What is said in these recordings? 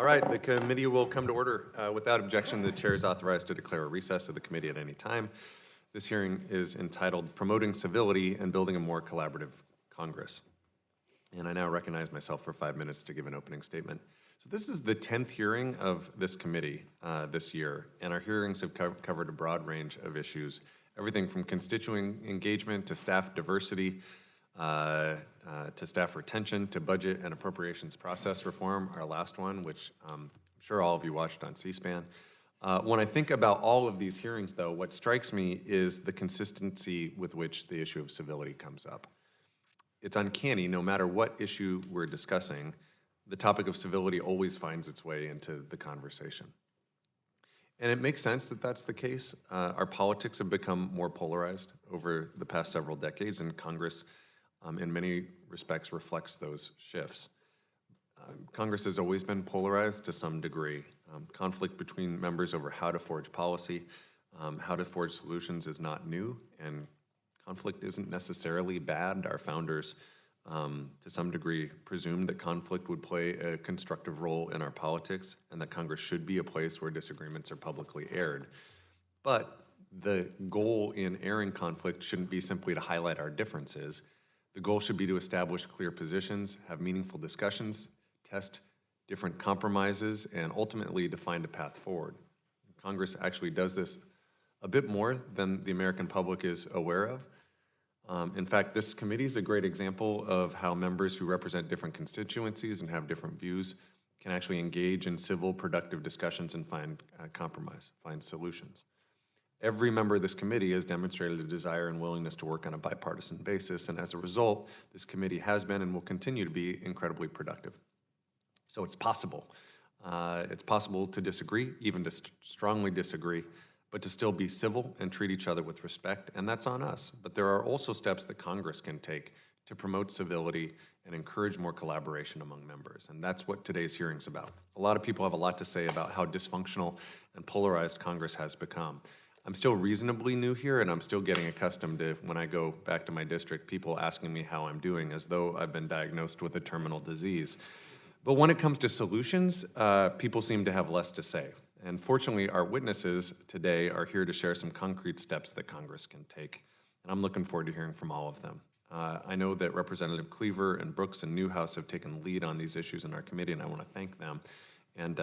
All right, the committee will come to order. Without objection, the chair is authorized to declare a recess of the committee at any time. This hearing is entitled Promoting Civility and Building a More Collaborative Congress. And I now recognize myself for 5 minutes to give an opening statement. So this is the 10th hearing of this committee this year, and our hearings have covered a broad range of issues, everything from constituent engagement to staff diversity, to staff retention, to budget and appropriations process reform, our last one, which I'm sure all of you watched on C-SPAN. When I think about all of these hearings, though, what strikes me is the consistency with which the issue of civility comes up. It's uncanny, no matter what issue we're discussing, the topic of civility always finds its way into the conversation. And it makes sense that that's the case. Our politics have become more polarized over the past several decades, and Congress, in many respects, reflects those shifts. Congress has always been polarized to some degree. Conflict between members over how to forge policy, how to forge solutions is not new, and conflict isn't necessarily bad. Our founders, to some degree, presumed that conflict would play a constructive role in our politics and that Congress should be a place where disagreements are publicly aired. But the goal in airing conflict shouldn't be simply to highlight our differences. The goal should be to establish clear positions, have meaningful discussions, test different compromises, and ultimately to find a path forward. Congress actually does this a bit more than the American public is aware of. In fact, this committee is a great example of how members who represent different constituencies and have different views can actually engage in civil, productive discussions and find compromise, find solutions. Every member of this committee has demonstrated a desire and willingness to work on a bipartisan basis, and as a result, this committee has been and will continue to be incredibly productive. So it's possible. It's possible to disagree, even to strongly disagree, but to still be civil and treat each other with respect, and that's on us. But there are also steps that Congress can take to promote civility and encourage more collaboration among members, and that's what today's hearing's about. A lot of people have a lot to say about how dysfunctional and polarized Congress has become. I'm still reasonably new here, and I'm still getting accustomed to, when I go back to my district, people asking me how I'm doing as though I've been diagnosed with a terminal disease. But when it comes to solutions, people seem to have less to say. And fortunately, our witnesses today are here to share some concrete steps that Congress can take. And I'm looking forward to hearing from all of them. I know that Representative Cleaver and Brooks and Newhouse have taken the lead on these issues in our committee, and I want to thank them. And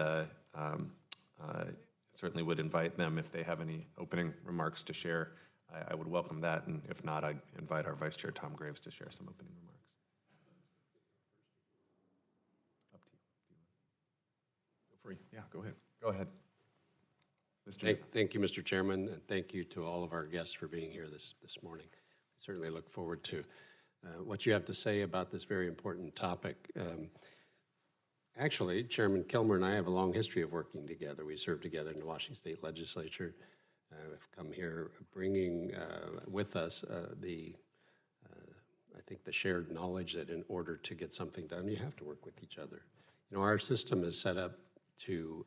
certainly would invite them if they have any opening remarks to share. I would welcome that, and if not, I'd invite our Vice Chair Tom Graves to share some opening remarks. Up to you. Feel free. Yeah, go ahead. Go ahead. Thank you, Mr. Chairman, and thank you to all of our guests for being here this morning. I certainly look forward to what you have to say about this very important topic. Actually, Chairman Kilmer and I have a long history of working together. We served together in the Washington State Legislature. We've come here bringing with us I think the shared knowledge that in order to get something done, you have to work with each other. You know, our system is set up to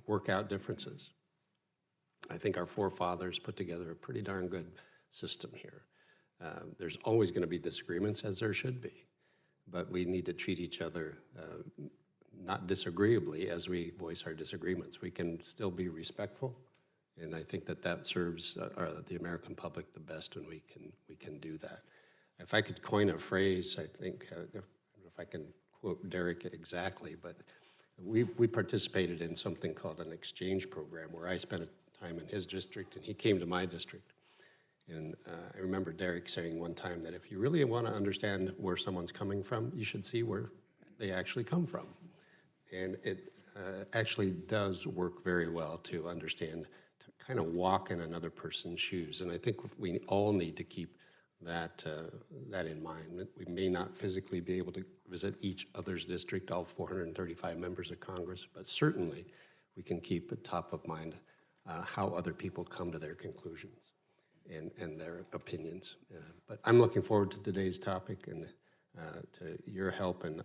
work out differences. I think our forefathers put together a pretty darn good system here. There's always going to be disagreements, as there should be, but we need to treat each other not disagreeably as we voice our disagreements. We can still be respectful, and I think that serves the American public the best when we can do that. If I could coin a phrase, I think, I don't know if I can quote Derek exactly, but we participated in something called an exchange program where I spent time in his district and he came to my district. And I remember Derek saying one time that if you really want to understand where someone's coming from, you should see where they actually come from. And it actually does work very well to understand, to kind of walk in another person's shoes. And I think we all need to keep that in mind. We may not physically be able to visit each other's district, all 435 members of Congress, but certainly we can keep at top of mind how other people come to their conclusions and their opinions. But I'm looking forward to today's topic and to your help in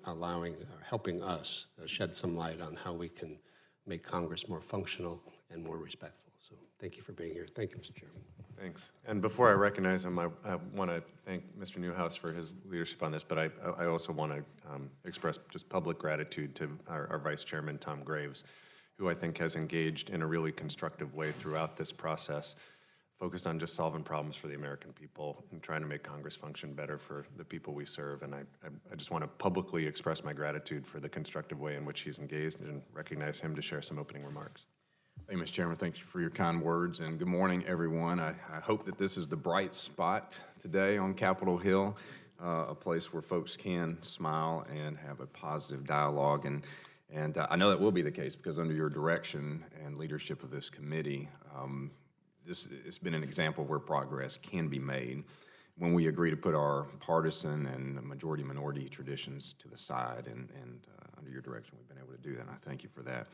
helping us shed some light on how we can make Congress more functional and more respectful. So thank you for being here. Thank you, Mr. Chairman. Thanks. And before I recognize him, I want to thank Mr. Newhouse for his leadership on this, but I also want to express just public gratitude to our Vice Chairman, Tom Graves, who I think has engaged in a really constructive way throughout this process, focused on just solving problems for the American people and trying to make Congress function better for the people we serve. And I just want to publicly express my gratitude for the constructive way in which he's engaged and recognize him to share some opening remarks. Thank you, Mr. Chairman. Thank you for your kind words, and good morning, everyone. I hope that this is the bright spot today on Capitol Hill, a place where folks can smile and have a positive dialogue. And I know that will be the case because under your direction and leadership of this committee, it's been an example where progress can be made when we agree to put our partisan and majority-minority traditions to the side. And under your direction, we've been able to do that, and I thank you for that.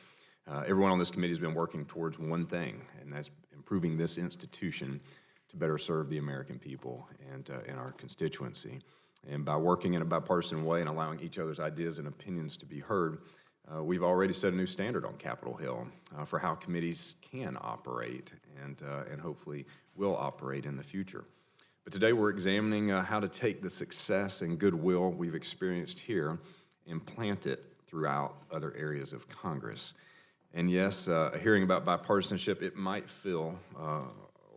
Everyone on this committee has been working towards one thing, and that's improving this institution to better serve the American people and our constituency. And by working in a bipartisan way and allowing each other's ideas and opinions to be heard, we've already set a new standard on Capitol Hill for how committees can operate and hopefully will operate in the future. But today we're examining how to take the success and goodwill we've experienced here and plant it throughout other areas of Congress. And yes, hearing about bipartisanship, it might feel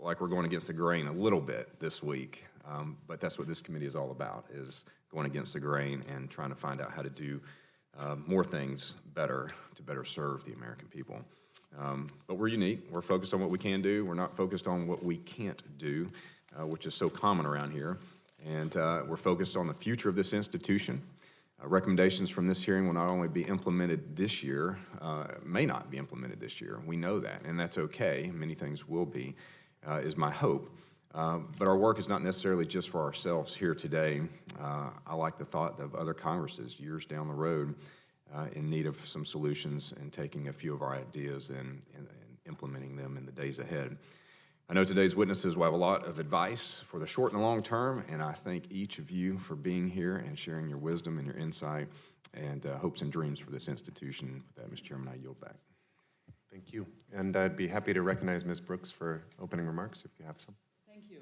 like we're going against the grain a little bit this week, but that's what this committee is all about, is going against the grain and trying to find out how to do more things better to better serve the American people. But we're unique. We're focused on what we can do. We're not focused on what we can't do, which is so common around here. And we're focused on the future of this institution. Recommendations from this hearing will not only be implemented this year, may not be implemented this year. We know that, and that's okay. Many things will be, is my hope. But our work is not necessarily just for ourselves here today. I like the thought of other Congresses years down the road in need of some solutions and taking a few of our ideas and implementing them in the days ahead. I know today's witnesses will have a lot of advice for the short and the long term, and I thank each of you for being here and sharing your wisdom and your insight and hopes and dreams for this institution. With that, Mr. Chairman, I yield back. Thank you. And I'd be happy to recognize Ms. Brooks for opening remarks if you have some. Thank you.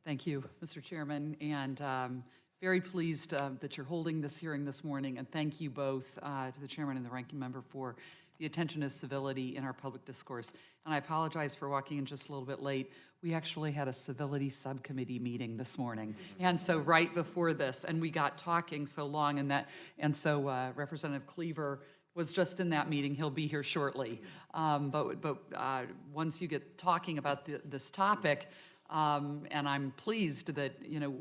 Thank you, Mr. Chairman, and very pleased that you're holding this hearing this morning, and thank you both to the chairman and the ranking member for the attention to civility in our public discourse. And I apologize for walking in just a little bit late. We actually had a civility subcommittee meeting this morning, and so right before this, and we got talking so long, and so Representative Cleaver was just in that meeting. He'll be here shortly. But once you get talking about this topic, and I'm pleased that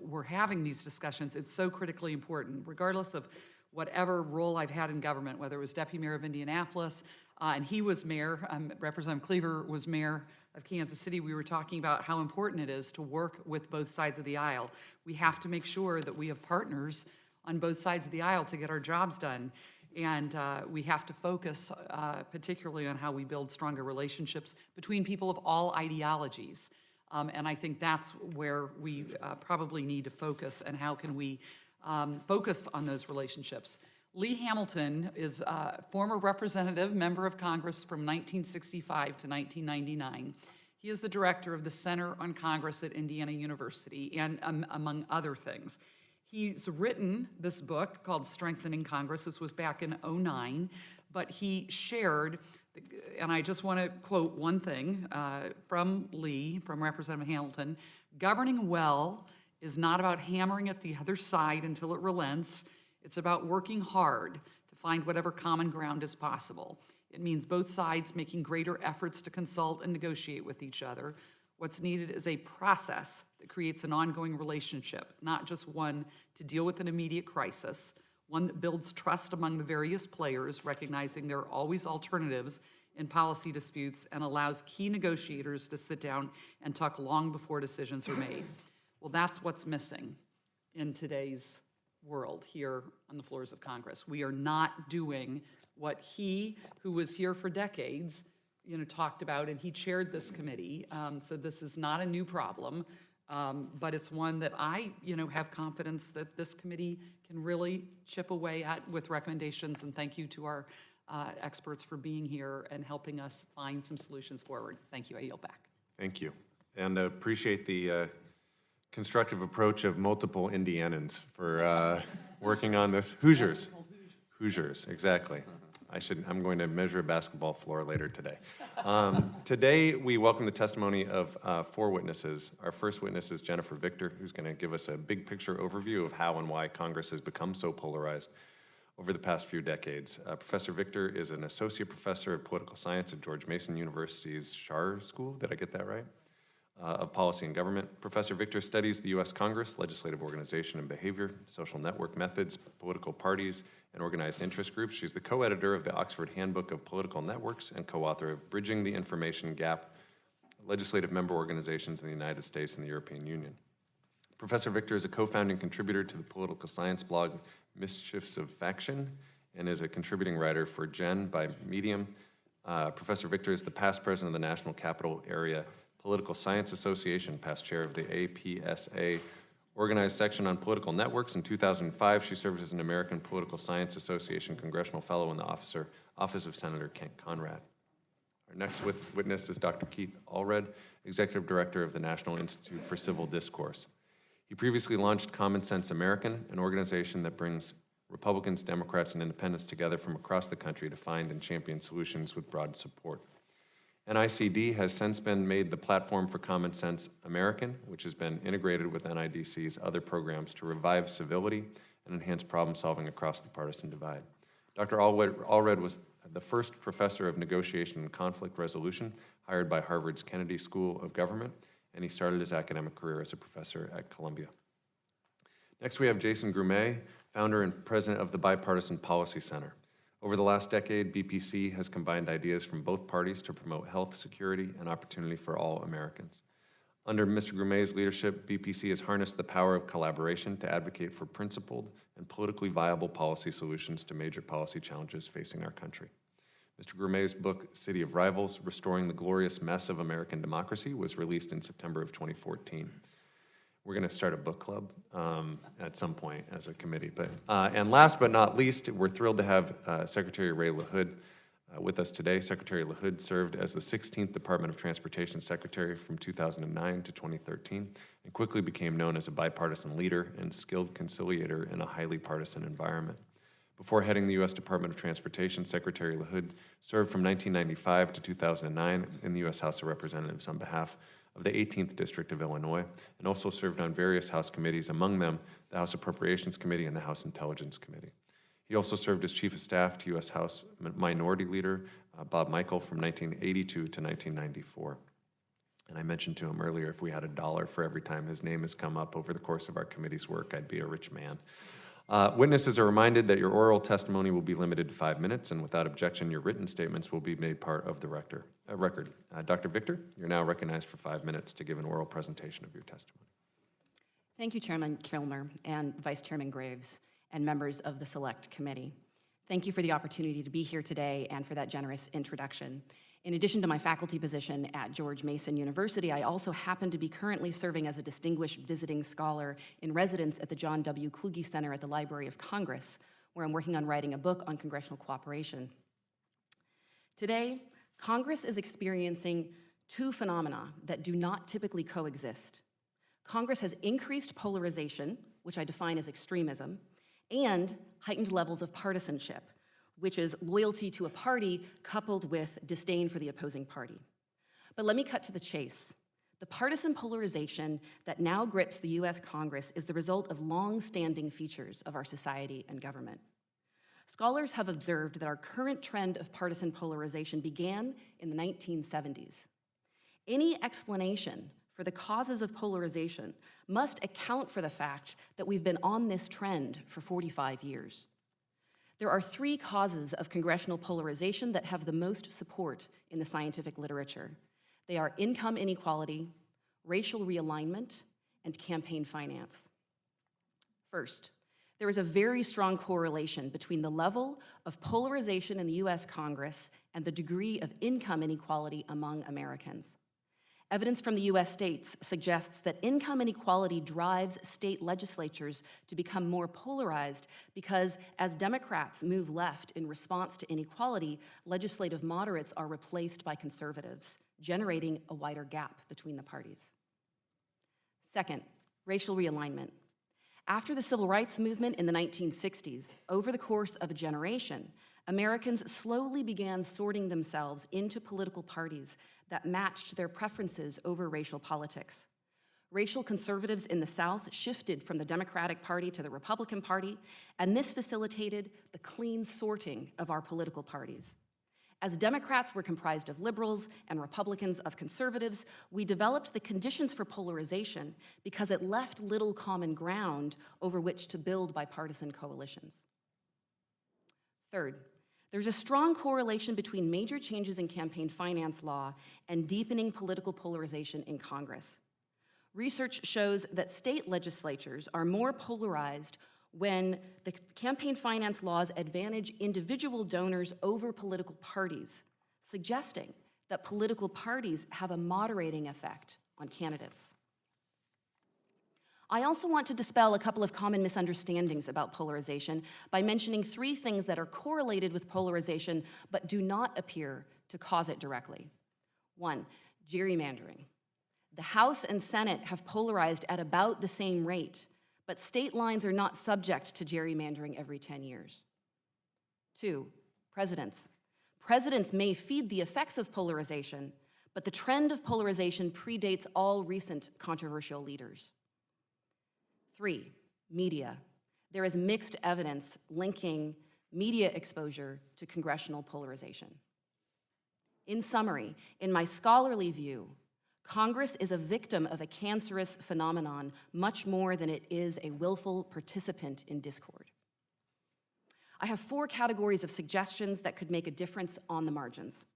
we're having these discussions. It's so critically important, regardless of whatever role I've had in government, whether it was Deputy Mayor of Indianapolis, and he was mayor, Representative Cleaver was mayor of Kansas City. We were talking about how important it is to work with both sides of the aisle. We have to make sure that we have partners on both sides of the aisle to get our jobs done. And we have to focus particularly on how we build stronger relationships between people of all ideologies. And I think that's where we probably need to focus, and how can we focus on those relationships. Lee Hamilton is a former representative, member of Congress from 1965 to 1999. He is the director of the Center on Congress at Indiana University, and among other things. He's written this book called Strengthening Congress. This was back in '09, but he shared, and I just want to quote one thing from Lee, from Representative Hamilton: governing well is not about hammering at the other side until it relents. It's about working hard to find whatever common ground is possible. It means both sides making greater efforts to consult and negotiate with each other. What's needed is a process that creates an ongoing relationship, not just one to deal with an immediate crisis, one that builds trust among the various players, recognizing there are always alternatives in policy disputes, and allows key negotiators to sit down and talk long before decisions are made. Well, that's what's missing in today's world here on the floors of Congress. We are not doing what he, who was here for decades, talked about, and he chaired this committee. So this is not a new problem, but it's one that I, have confidence that this committee can really chip away at with recommendations. And thank you to our experts for being here and helping us find some solutions forward. Thank you. I yield back. Thank you. And appreciate the constructive approach of multiple Indianans for working on this. Hoosiers. Hoosiers, exactly. I'm going to measure a basketball floor later today. Today, we welcome the testimony of 4 witnesses. Our first witness is Jennifer Victor, who's going to give us a big picture overview of how and why Congress has become so polarized over the past few decades. Professor Victor is an associate professor of political science at George Mason University's Schar School. Did I get that right? Of Policy and Government. Professor Victor studies the U.S. Congress, legislative organization and behavior, social network methods, political parties, and organized interest groups. She's the co-editor of the Oxford Handbook of Political Networks and co-author of Bridging the Information Gap, Legislative Member Organizations in the United States and the European Union. Professor Victor is a co-founding contributor to the political science blog Mischiefs of Faction and is a contributing writer for Gen by Medium. Professor Victor is the past president of the National Capital Area Political Science Association, past chair of the APSA organized section on political networks. In 2005, she served as an American Political Science Association congressional fellow in the Office of Senator Kent Conrad. Our next witness is Dr. Keith Allred, Executive Director of the National Institute for Civil Discourse. He previously launched Common Sense American, an organization that brings Republicans, Democrats, and independents together from across the country to find and champion solutions with broad support. NICD has since been made the platform for Common Sense American, which has been integrated with NIDC's other programs to revive civility and enhance problem solving across the partisan divide. Dr. Allred was the first professor of negotiation and conflict resolution hired by Harvard's Kennedy School of Government, and he started his academic career as a professor at Columbia. Next, we have Jason Groom, founder and president of the Bipartisan Policy Center. Over the last decade, BPC has combined ideas from both parties to promote health, security, and opportunity for all Americans. Under Mr. Groom's leadership, BPC has harnessed the power of collaboration to advocate for principled and politically viable policy solutions to major policy challenges facing our country. Mr. Groom's book, City of Rivals, Restoring the Glorious Mess of American Democracy, was released in September of 2014. We're going to start a book club at some point as a committee. And last but not least, we're thrilled to have Secretary Ray Lahood with us today. Secretary Lahood served as the 16th Department of Transportation Secretary from 2009 to 2013 and quickly became known as a bipartisan leader and skilled conciliator in a highly partisan environment. Before heading the U.S. Department of Transportation, Secretary Lahood served from 1995 to 2009 in the U.S. House of Representatives on behalf of the 18th District of Illinois, and also served on various House committees, among them the House Appropriations Committee and the House Intelligence Committee. He also served as Chief of Staff to U.S. House Minority Leader Bob Michel from 1982 to 1994. And I mentioned to him earlier, if we had $1 for every time his name has come up over the course of our committee's work, I'd be a rich man. Witnesses are reminded that your oral testimony will be limited to 5 minutes, and without objection, your written statements will be made part of the record. Dr. Victor, you're now recognized for 5 minutes to give an oral presentation of your testimony. Thank you, Chairman Kilmer and Vice Chairman Graves and members of the Select Committee. Thank you for the opportunity to be here today and for that generous introduction. In addition to my faculty position at George Mason University, I also happen to be currently serving as a distinguished visiting scholar in residence at the John W. Kluge Center at the Library of Congress, where I'm working on writing a book on congressional cooperation. Today, Congress is experiencing 2 phenomena that do not typically coexist. Congress has increased polarization, which I define as extremism, and heightened levels of partisanship, which is loyalty to a party coupled with disdain for the opposing party. But let me cut to the chase. The partisan polarization that now grips the U.S. Congress is the result of long-standing features of our society and government. Scholars have observed that our current trend of partisan polarization began in the 1970s. Any explanation for the causes of polarization must account for the fact that we've been on this trend for 45 years. There are 3 causes of congressional polarization that have the most support in the scientific literature. They are income inequality, racial realignment, and campaign finance. First, there is a very strong correlation between the level of polarization in the U.S. Congress and the degree of income inequality among Americans. Evidence from the US states suggests that income inequality drives state legislatures to become more polarized because as Democrats move left in response to inequality, legislative moderates are replaced by conservatives, generating a wider gap between the parties. Second, racial realignment. After the civil rights movement in the 1960s, over the course of a generation, Americans slowly began sorting themselves into political parties that matched their preferences over racial politics. Racial conservatives in the South shifted from the Democratic Party to the Republican Party, and this facilitated the clean sorting of our political parties. As Democrats were comprised of liberals and Republicans of conservatives, we developed the conditions for polarization because it left little common ground over which to build bipartisan coalitions. Third, there's a strong correlation between major changes in campaign finance law and deepening political polarization in Congress. Research shows that state legislatures are more polarized when the campaign finance laws advantage individual donors over political parties, suggesting that political parties have a moderating effect on candidates. I also want to dispel a couple of common misunderstandings about polarization by mentioning 3 things that are correlated with polarization but do not appear to cause it directly. 1, gerrymandering. The House and Senate have polarized at about the same rate, but state lines are not subject to gerrymandering every 10 years. 2, presidents. Presidents may feed the effects of polarization, but the trend of polarization predates all recent controversial leaders. 3, media. There is mixed evidence linking media exposure to congressional polarization. In summary, in my scholarly view, Congress is a victim of a cancerous phenomenon much more than it is a willful participant in discord. I have 4 categories of suggestions that could make a difference on the margins.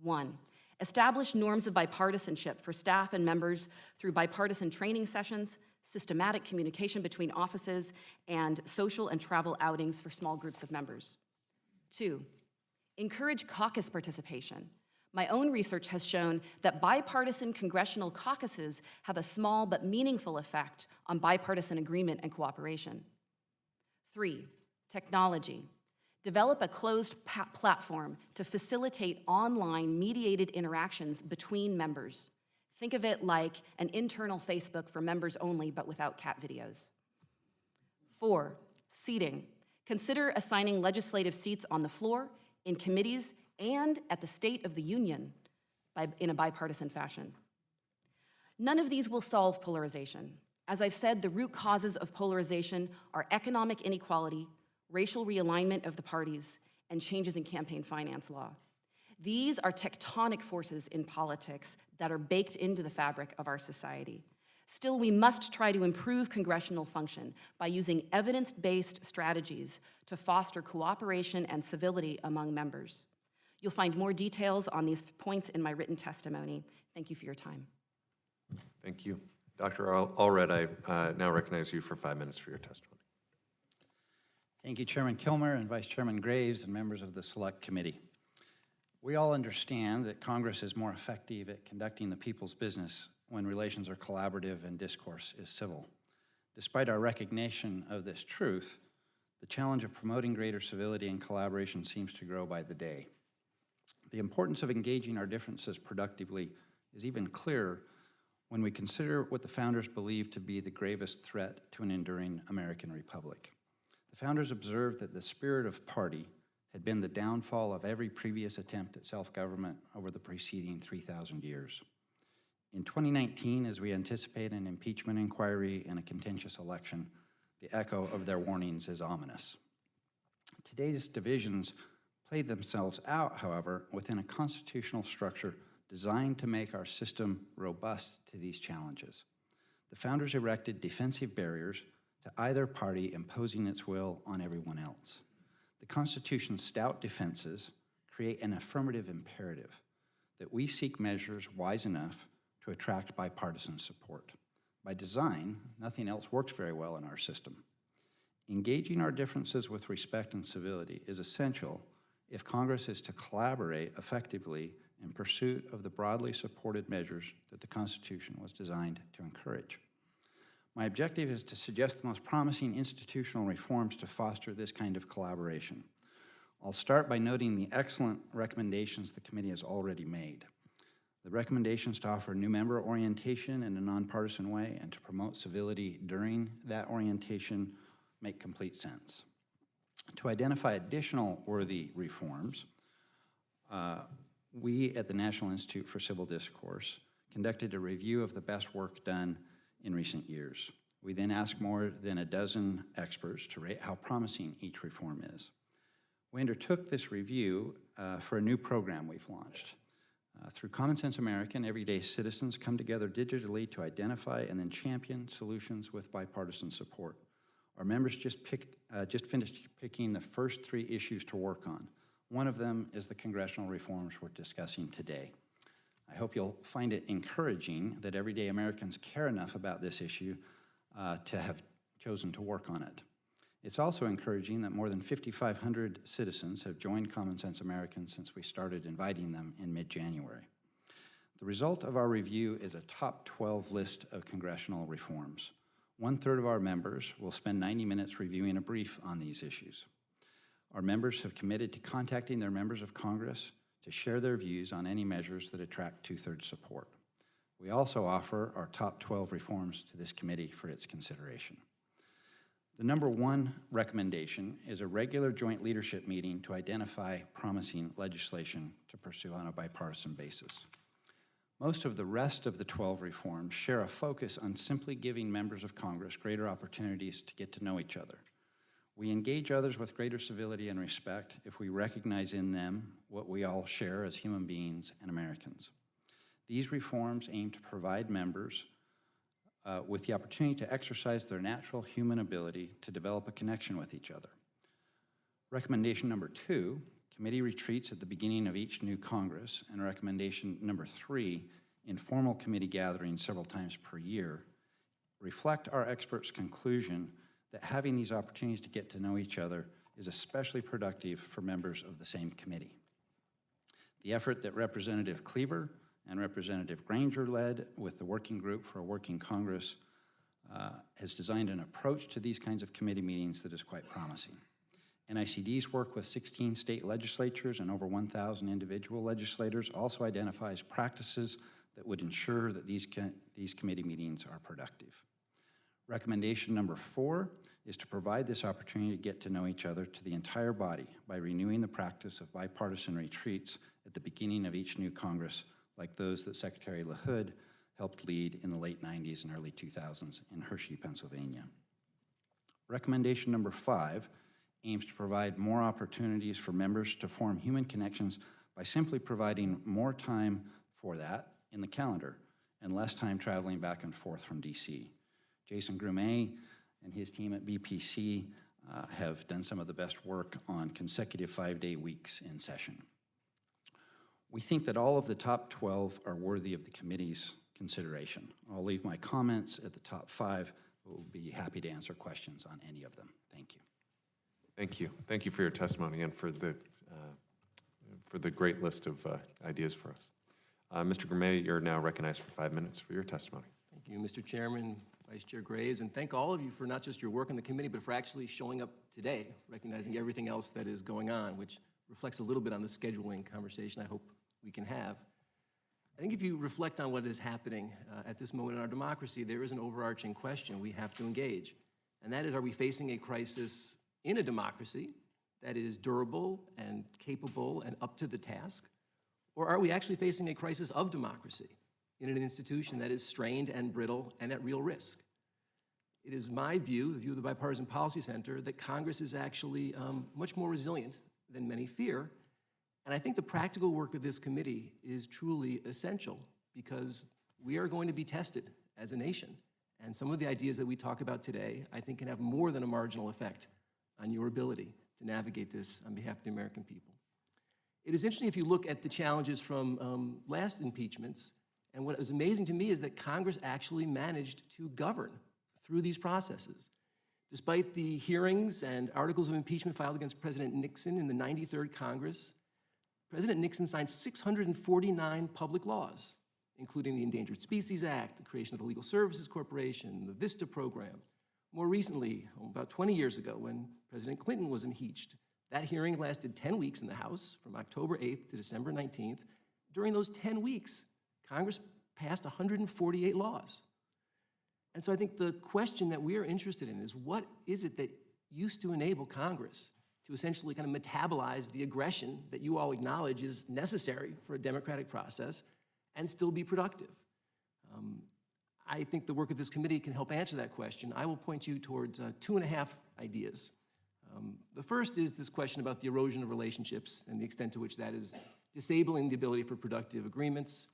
1, establish norms of bipartisanship for staff and members through bipartisan training sessions, systematic communication between offices, and social and travel outings for small groups of members. 2, encourage caucus participation. My own research has shown that bipartisan congressional caucuses have a small but meaningful effect on bipartisan agreement and cooperation. 3, technology. Develop a closed platform to facilitate online mediated interactions between members. Think of it like an internal Facebook for members only, but without cat videos. 4, seating. Consider assigning legislative seats on the floor, in committees, and at the State of the Union in a bipartisan fashion. None of these will solve polarization. As I've said, the root causes of polarization are economic inequality, racial realignment of the parties, and changes in campaign finance law. These are tectonic forces in politics that are baked into the fabric of our society. Still, we must try to improve congressional function by using evidence-based strategies to foster cooperation and civility among members. You'll find more details on these points in my written testimony. Thank you for your time. Thank you. Dr. Allred, I now recognize you for 5 minutes for your testimony. Thank you, Chairman Kilmer and Vice Chairman Graves and members of the Select Committee. We all understand that Congress is more effective at conducting the people's business when relations are collaborative and discourse is civil. Despite our recognition of this truth, the challenge of promoting greater civility and collaboration seems to grow by the day. The importance of engaging our differences productively is even clearer when we consider what the founders believed to be the gravest threat to an enduring American republic. The founders observed that the spirit of party had been the downfall of every previous attempt at self-government over the preceding 3,000 years. In 2019, as we anticipate an impeachment inquiry and a contentious election, the echo of their warnings is ominous. Today's divisions played themselves out, however, within a constitutional structure designed to make our system robust to these challenges. The founders erected defensive barriers to either party imposing its will on everyone else. The Constitution's stout defenses create an affirmative imperative that we seek measures wise enough to attract bipartisan support. By design, nothing else works very well in our system. Engaging our differences with respect and civility is essential if Congress is to collaborate effectively in pursuit of the broadly supported measures that the Constitution was designed to encourage. My objective is to suggest the most promising institutional reforms to foster this kind of collaboration. I'll start by noting the excellent recommendations the committee has already made. The recommendations to offer new member orientation in a nonpartisan way and to promote civility during that orientation make complete sense. To identify additional worthy reforms, we at the National Institute for Civil Discourse conducted a review of the best work done in recent years. We then asked more than a dozen experts to rate how promising each reform is. We undertook this review for a new program we've launched. Through Common Sense American, everyday citizens come together digitally to identify and then champion solutions with bipartisan support. Our members just finished picking the first 3 issues to work on. One of them is the congressional reforms we're discussing today. I hope you'll find it encouraging that everyday Americans care enough about this issue to have chosen to work on it. It's also encouraging that more than 5,500 citizens have joined Common Sense American since we started inviting them in mid-January. The result of our review is a top 12 list of congressional reforms. 1/3 of our members will spend 90 minutes reviewing a brief on these issues. Our members have committed to contacting their members of Congress to share their views on any measures that attract 2/3 support. We also offer our top 12 reforms to this committee for its consideration. The number 1 recommendation is a regular joint leadership meeting to identify promising legislation to pursue on a bipartisan basis. Most of the rest of the 12 reforms share a focus on simply giving members of Congress greater opportunities to get to know each other. We engage others with greater civility and respect if we recognize in them what we all share as human beings and Americans. These reforms aim to provide members with the opportunity to exercise their natural human ability to develop a connection with each other. Recommendation number 2, committee retreats at the beginning of each new Congress, and recommendation number 3, informal committee gatherings several times per year, reflect our experts' conclusion that having these opportunities to get to know each other is especially productive for members of the same committee. The effort that Representative Cleaver and Representative Granger led with the Working Group for a Working Congress has designed an approach to these kinds of committee meetings that is quite promising. NICD's work with 16 state legislatures and over 1,000 individual legislators also identifies practices that would ensure that these committee meetings are productive. Recommendation number 4 is to provide this opportunity to get to know each other to the entire body by renewing the practice of bipartisan retreats at the beginning of each new Congress, like those that Secretary Lahood helped lead in the late 90s and early 2000s in Hershey, Pennsylvania. Recommendation number 5 aims to provide more opportunities for members to form human connections by simply providing more time for that in the calendar and less time traveling back and forth from DC. Jason Groom and his team at BPC have done some of the best work on consecutive 5-day weeks in session. We think that all of the top 12 are worthy of the committee's consideration. I'll leave my comments at the top 5, but we'll be happy to answer questions on any of them. Thank you. Thank you. Thank you for your testimony and for the great list of ideas for us. Mr. Gourmet, you're now recognized for 5 minutes for your testimony. Thank you, Mr. Chairman, Vice Chair Graves, and thank all of you for not just your work in the committee, but for actually showing up today, recognizing everything else that is going on, which reflects a little bit on the scheduling conversation I hope we can have. I think if you reflect on what is happening at this moment in our democracy, there is an overarching question we have to engage, and that is, are we facing a crisis in a democracy that is durable and capable and up to the task, or are we actually facing a crisis of democracy in an institution that is strained and brittle and at real risk? It is my view, the view of the Bipartisan Policy Center, that Congress is actually much more resilient than many fear. And I think the practical work of this committee is truly essential because we are going to be tested as a nation. And some of the ideas that we talk about today, I think, can have more than a marginal effect on your ability to navigate this on behalf of the American people. It is interesting if you look at the challenges from last impeachments, and what is amazing to me is that Congress actually managed to govern through these processes. Despite the hearings and articles of impeachment filed against President Nixon in the 93rd Congress, President Nixon signed 649 public laws, including the Endangered Species Act, the creation of the Legal Services Corporation, the VISTA program. More recently, about 20 years ago, when President Clinton was impeached, that hearing lasted 10 weeks in the House, from October 8th to December 19th. During those 10 weeks, Congress passed 148 laws. And so I think the question that we are interested in is, what is it that used to enable Congress to essentially kind of metabolize the aggression that you all acknowledge is necessary for a democratic process and still be productive? I think the work of this committee can help answer that question. I will point you towards 2.5 ideas. The first is this question about the erosion of relationships and the extent to which that is disabling the ability for productive agreements.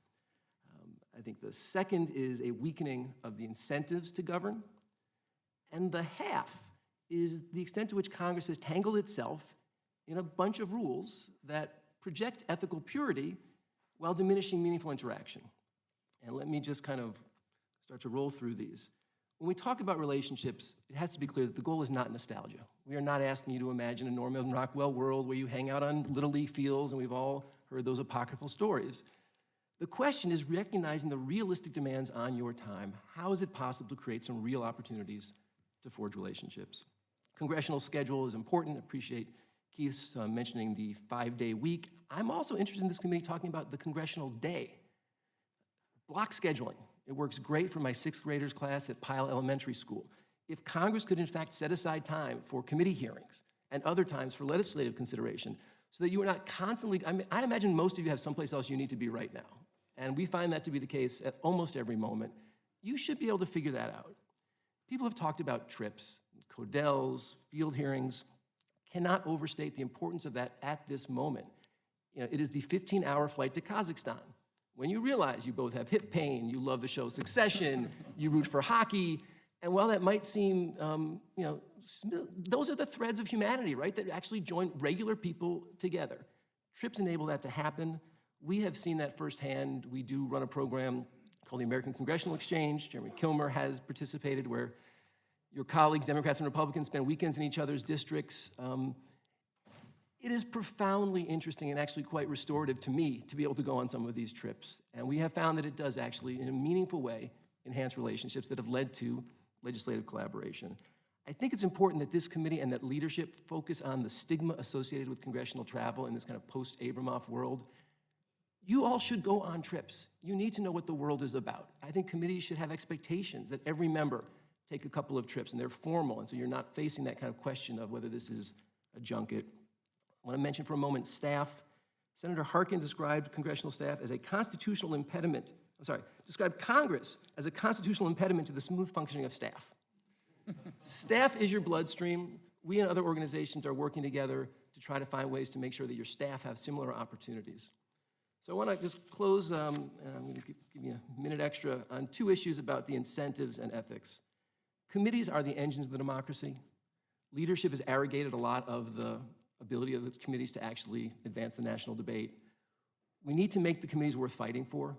I think the second is a weakening of the incentives to govern. And the half is the extent to which Congress has tangled itself in a bunch of rules that project ethical purity while diminishing meaningful interaction. And let me just kind of start to roll through these. When we talk about relationships, it has to be clear that the goal is not nostalgia. We are not asking you to imagine a Norman Rockwell world where you hang out on Little League fields, and we've all heard those apocryphal stories. The question is recognizing the realistic demands on your time. How is it possible to create some real opportunities to forge relationships? Congressional schedule is important. I appreciate Keith's mentioning the 5-day week. I'm also interested in this committee talking about the congressional day. Block scheduling. It works great for my 6th graders class at Pyle Elementary School. If Congress could in fact set aside time for committee hearings and other times for legislative consideration so that you are not constantly, I imagine most of you have someplace else you need to be right now. And we find that to be the case at almost every moment. You should be able to figure that out. People have talked about trips, Codels, field hearings. Cannot overstate the importance of that at this moment. You know, it is the 15-hour flight to Kazakhstan. When you realize you both have hip pain, you love the show Succession, you root for hockey, and while that might seem, those are the threads of humanity, right, that actually join regular people together. Trips enable that to happen. We have seen that firsthand. We do run a program called the American Congressional Exchange. Chairman Kilmer has participated, where your colleagues, Democrats and Republicans, spend weekends in each other's districts. It is profoundly interesting and actually quite restorative to me to be able to go on some of these trips. And we have found that it does actually, in a meaningful way, enhance relationships that have led to legislative collaboration. I think it's important that this committee and that leadership focus on the stigma associated with congressional travel in this kind of post-Abramoff world. You all should go on trips. You need to know what the world is about. I think committees should have expectations that every member take a couple of trips, and they're formal, and so you're not facing that kind of question of whether this is a junket. I want to mention for a moment staff. Senator Harkin described congressional staff as a constitutional impediment. Described Congress as a constitutional impediment to the smooth functioning of staff. Staff is your bloodstream. We and other organizations are working together to try to find ways to make sure that your staff have similar opportunities. So I want to just close, and I'm going to give you a minute extra, on 2 issues about the incentives and ethics. Committees are the engines of the democracy. Leadership has arrogated a lot of the ability of the committees to actually advance the national debate. We need to make the committees worth fighting for.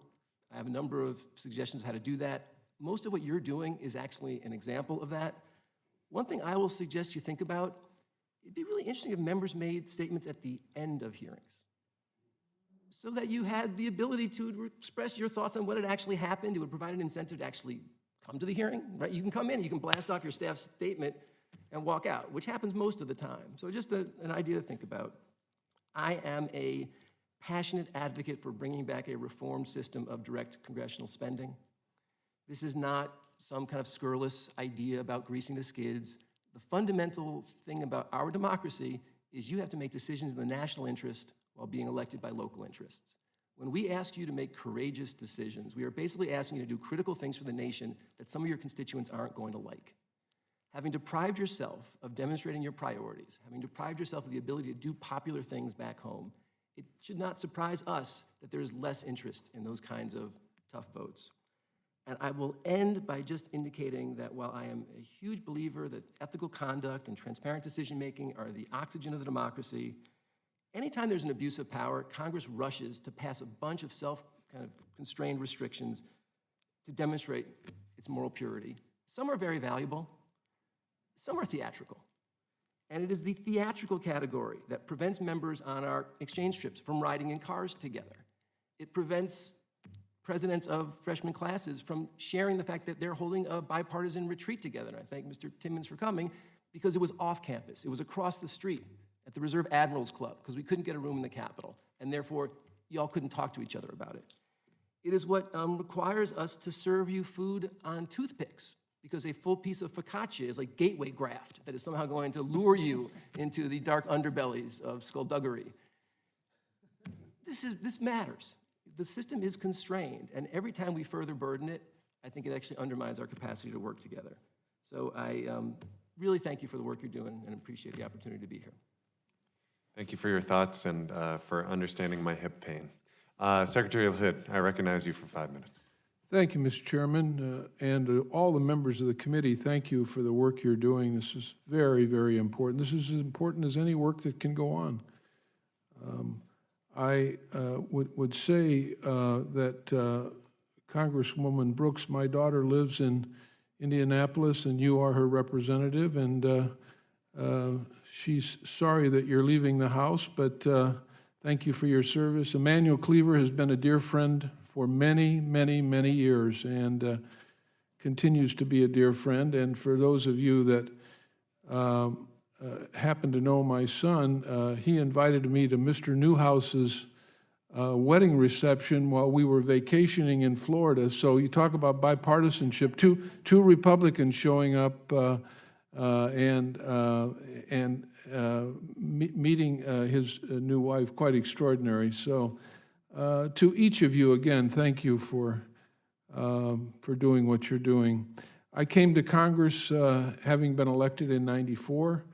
I have a number of suggestions how to do that. Most of what you're doing is actually an example of that. One thing I will suggest you think about, it'd be really interesting if members made statements at the end of hearings, so that you had the ability to express your thoughts on what had actually happened. It would provide an incentive to actually come to the hearing, right? You can come in, you can blast off your staff's statement and walk out, which happens most of the time. So just an idea to think about. I am a passionate advocate for bringing back a reformed system of direct congressional spending. This is not some kind of scurrilous idea about greasing the skids. The fundamental thing about our democracy is you have to make decisions in the national interest while being elected by local interests. When we ask you to make courageous decisions, we are basically asking you to do critical things for the nation that some of your constituents aren't going to like. Having deprived yourself of demonstrating your priorities, having deprived yourself of the ability to do popular things back home, it should not surprise us that there is less interest in those kinds of tough votes. And I will end by just indicating that while I am a huge believer that ethical conduct and transparent decision-making are the oxygen of the democracy, anytime there's an abuse of power, Congress rushes to pass a bunch of self-constrained restrictions to demonstrate its moral purity. Some are very valuable. Some are theatrical. And it is the theatrical category that prevents members on our exchange trips from riding in cars together. It prevents presidents of freshman classes from sharing the fact that they're holding a bipartisan retreat together. And I thank Mr. Timmons for coming, because it was off campus. It was across the street at the Reserve Admirals Club, because we couldn't get a room in the Capitol, and therefore y'all couldn't talk to each other about it. It is what requires us to serve you food on toothpicks, because a full piece of focaccia is like gateway graft that is somehow going to lure you into the dark underbellies of skullduggery. This matters. The system is constrained, and every time we further burden it, I think it actually undermines our capacity to work together. So I really thank you for the work you're doing and appreciate the opportunity to be here. Thank you for your thoughts and for understanding my hip pain. Secretary Lahood, I recognize you for 5 minutes. Thank you, Mr. Chairman, and all the members of the committee, thank you for the work you're doing. This is very, very important. This is as important as any work that can go on. I would say that Congresswoman Brooks, my daughter lives in Indianapolis, and you are her representative, and she's sorry that you're leaving the House, but thank you for your service. Emanuel Cleaver has been a dear friend for many, many, many years, and continues to be a dear friend. And for those of you that happen to know my son, he invited me to Mr. Newhouse's wedding reception while we were vacationing in Florida. So you talk about bipartisanship, two Republicans showing up meeting his new wife, quite extraordinary. So to each of you, again, thank you for doing what you're doing. I came to Congress having been elected in '94.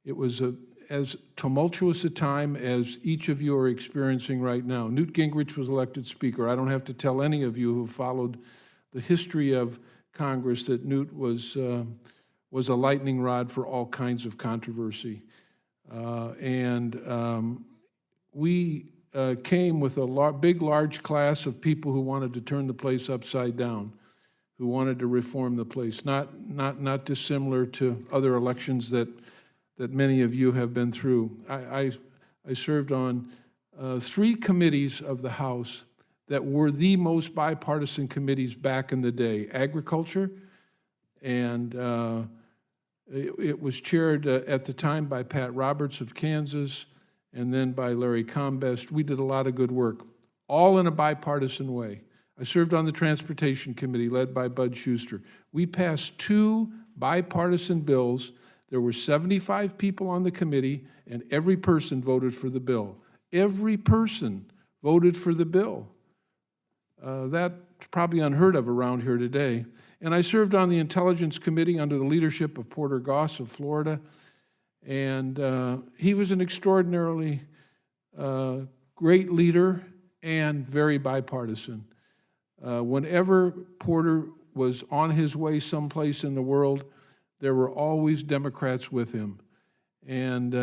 It was as tumultuous a time as each of you are experiencing right now. Newt Gingrich was elected Speaker. I don't have to tell any of you who followed the history of Congress that Newt was a lightning rod for all kinds of controversy. We came with a big, large class of people who wanted to turn the place upside down, who wanted to reform the place, not dissimilar to other elections that many of you have been through. I served on 3 committees of the House that were the most bipartisan committees back in the day. Agriculture, and it was chaired at the time by Pat Roberts of Kansas, and then by Larry Combest. We did a lot of good work, all in a bipartisan way. I served on the Transportation Committee led by Bud Schuster. We passed 2 bipartisan bills. There were 75 people on the committee, and every person voted for the bill. Every person voted for the bill. That's probably unheard of around here today. And I served on the Intelligence Committee under the leadership of Porter Goss of Florida, and he was an extraordinarily great leader and very bipartisan. Whenever Porter was on his way someplace in the world, there were always Democrats with him. And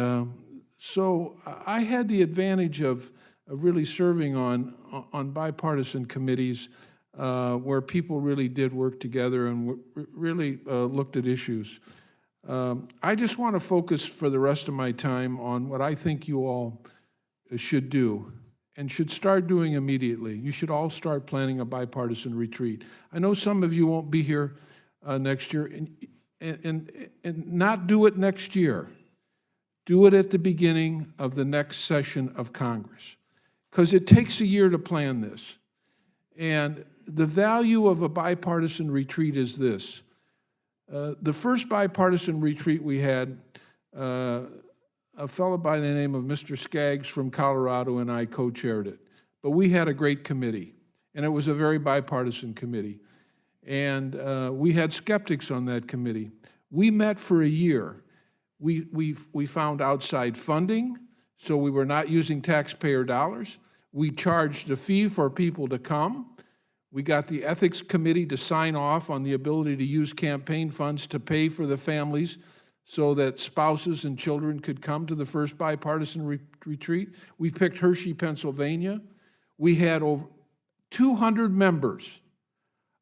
so I had the advantage of really serving on bipartisan committees where people really did work together and really looked at issues. I just want to focus for the rest of my time on what I think you all should do and should start doing immediately. You should all start planning a bipartisan retreat. I know some of you won't be here next year, and not do it next year. Do it at the beginning of the next session of Congress, because it takes a year to plan this. And the value of a bipartisan retreat is this. The first bipartisan retreat we had, a fellow by the name of Mr. Skaggs from Colorado and I co-chaired it. But we had a great committee, and it was a very bipartisan committee. And we had skeptics on that committee. We met for a year. We found outside funding, so we were not using taxpayer dollars. We charged a fee for people to come. We got the Ethics Committee to sign off on the ability to use campaign funds to pay for the families so that spouses and children could come to the first bipartisan retreat. We picked Hershey, Pennsylvania. We had over 200 members,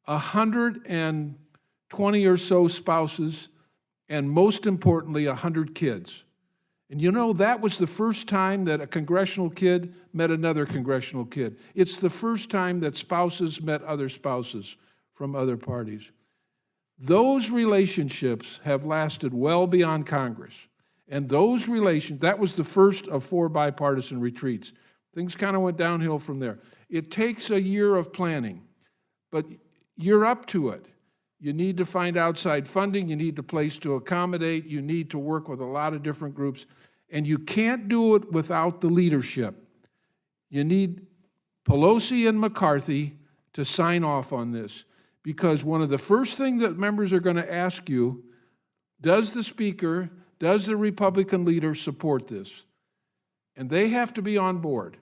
120 or so spouses, and most importantly, 100 kids. And you know, that was the first time that a congressional kid met another congressional kid. It's the first time that spouses met other spouses from other parties. Those relationships have lasted well beyond Congress. And those relations, that was the first of 4 bipartisan retreats. Things kind of went downhill from there. It takes a year of planning, but you're up to it. You need to find outside funding, you need a place to accommodate, you need to work with a lot of different groups, and you can't do it without the leadership. You need Pelosi and McCarthy to sign off on this, because one of the first things that members are going to ask you, does the Speaker, does the Republican leader support this? And they have to be on board.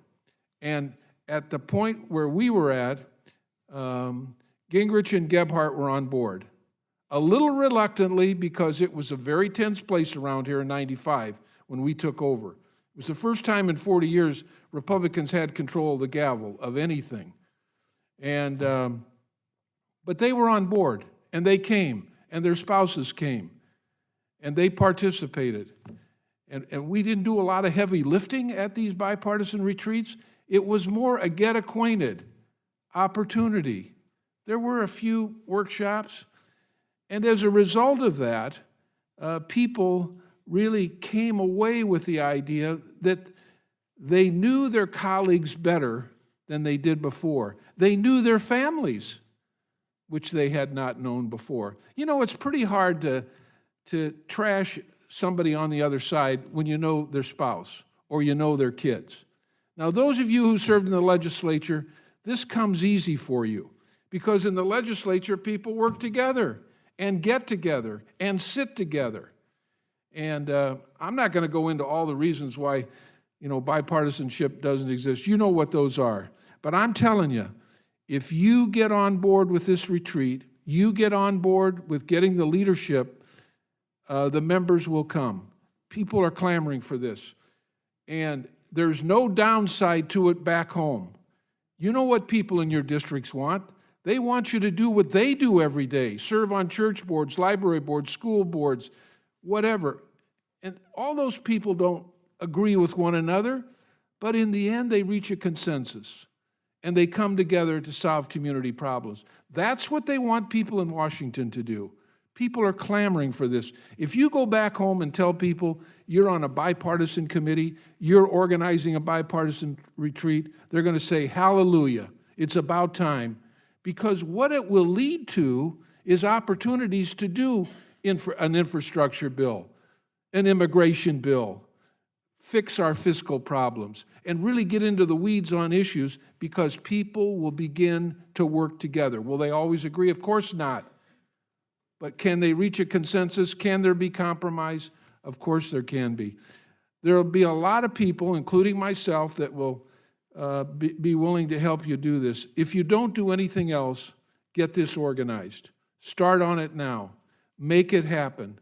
And at the point where we were at, Gingrich and Gebhardt were on board. A little reluctantly, because it was a very tense place around here in '95 when we took over. It was the first time in 40 years Republicans had control of the gavel of anything. And, but they were on board, and they came, and their spouses came, and they participated. And we didn't do a lot of heavy lifting at these bipartisan retreats. It was more a get acquainted opportunity. There were a few workshops, and as a result of that, people really came away with the idea that they knew their colleagues better than they did before. They knew their families, which they had not known before. You know, it's pretty hard to trash somebody on the other side when you know their spouse or you know their kids. Now, those of you who served in the legislature, this comes easy for you, because in the legislature, people work together and get together and sit together. And I'm not going to go into all the reasons why, you know, bipartisanship doesn't exist. You know what those are. But I'm telling you, if you get on board with this retreat, you get on board with getting the leadership, the members will come. People are clamoring for this. And there's no downside to it back home. You know what people in your districts want? They want you to do what they do every day, serve on church boards, library boards, school boards, whatever. And all those people don't agree with one another, but in the end, they reach a consensus, and they come together to solve community problems. That's what they want people in Washington to do. People are clamoring for this. If you go back home and tell people you're on a bipartisan committee, you're organizing a bipartisan retreat, they're going to say, hallelujah, it's about time. Because what it will lead to is opportunities to do an infrastructure bill, an immigration bill, fix our fiscal problems, and really get into the weeds on issues, because people will begin to work together. Will they always agree? Of course not. But can they reach a consensus? Can there be compromise? Of course there can be. There will be a lot of people, including myself, that will be willing to help you do this. If you don't do anything else, get this organized. Start on it now. Make it happen.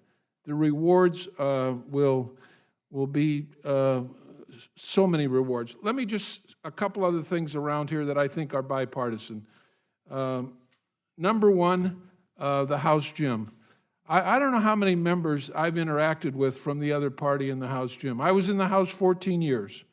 The rewards will be so many rewards. Let me just, a couple other things around here that I think are bipartisan. Number one, the House gym. I don't know how many members I've interacted with from the other party in the House gym. I was in the House 14 years.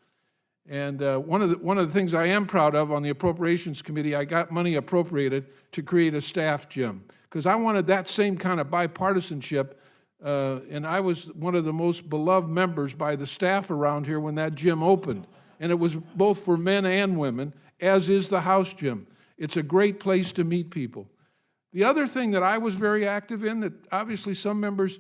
And one of the things I am proud of on the Appropriations Committee, I got money appropriated to create a staff gym, because I wanted that same kind of bipartisanship, and I was one of the most beloved members by the staff around here when that gym opened. And it was both for men and women, as is the House gym. It's a great place to meet people. The other thing that I was very active in, that obviously some members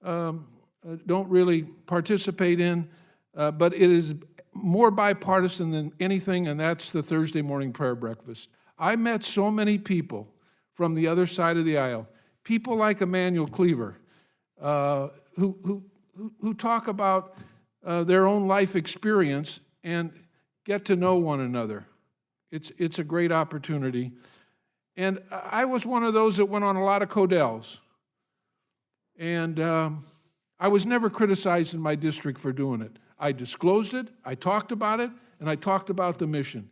don't really participate in, but it is more bipartisan than anything, and that's the Thursday morning prayer breakfast. I met so many people from the other side of the aisle, people like Emanuel Cleaver, who talk about their own life experience and get to know one another. It's a great opportunity. And I was one of those that went on a lot of Codels. And I was never criticized in my district for doing it. I disclosed it, I talked about it, and I talked about the mission.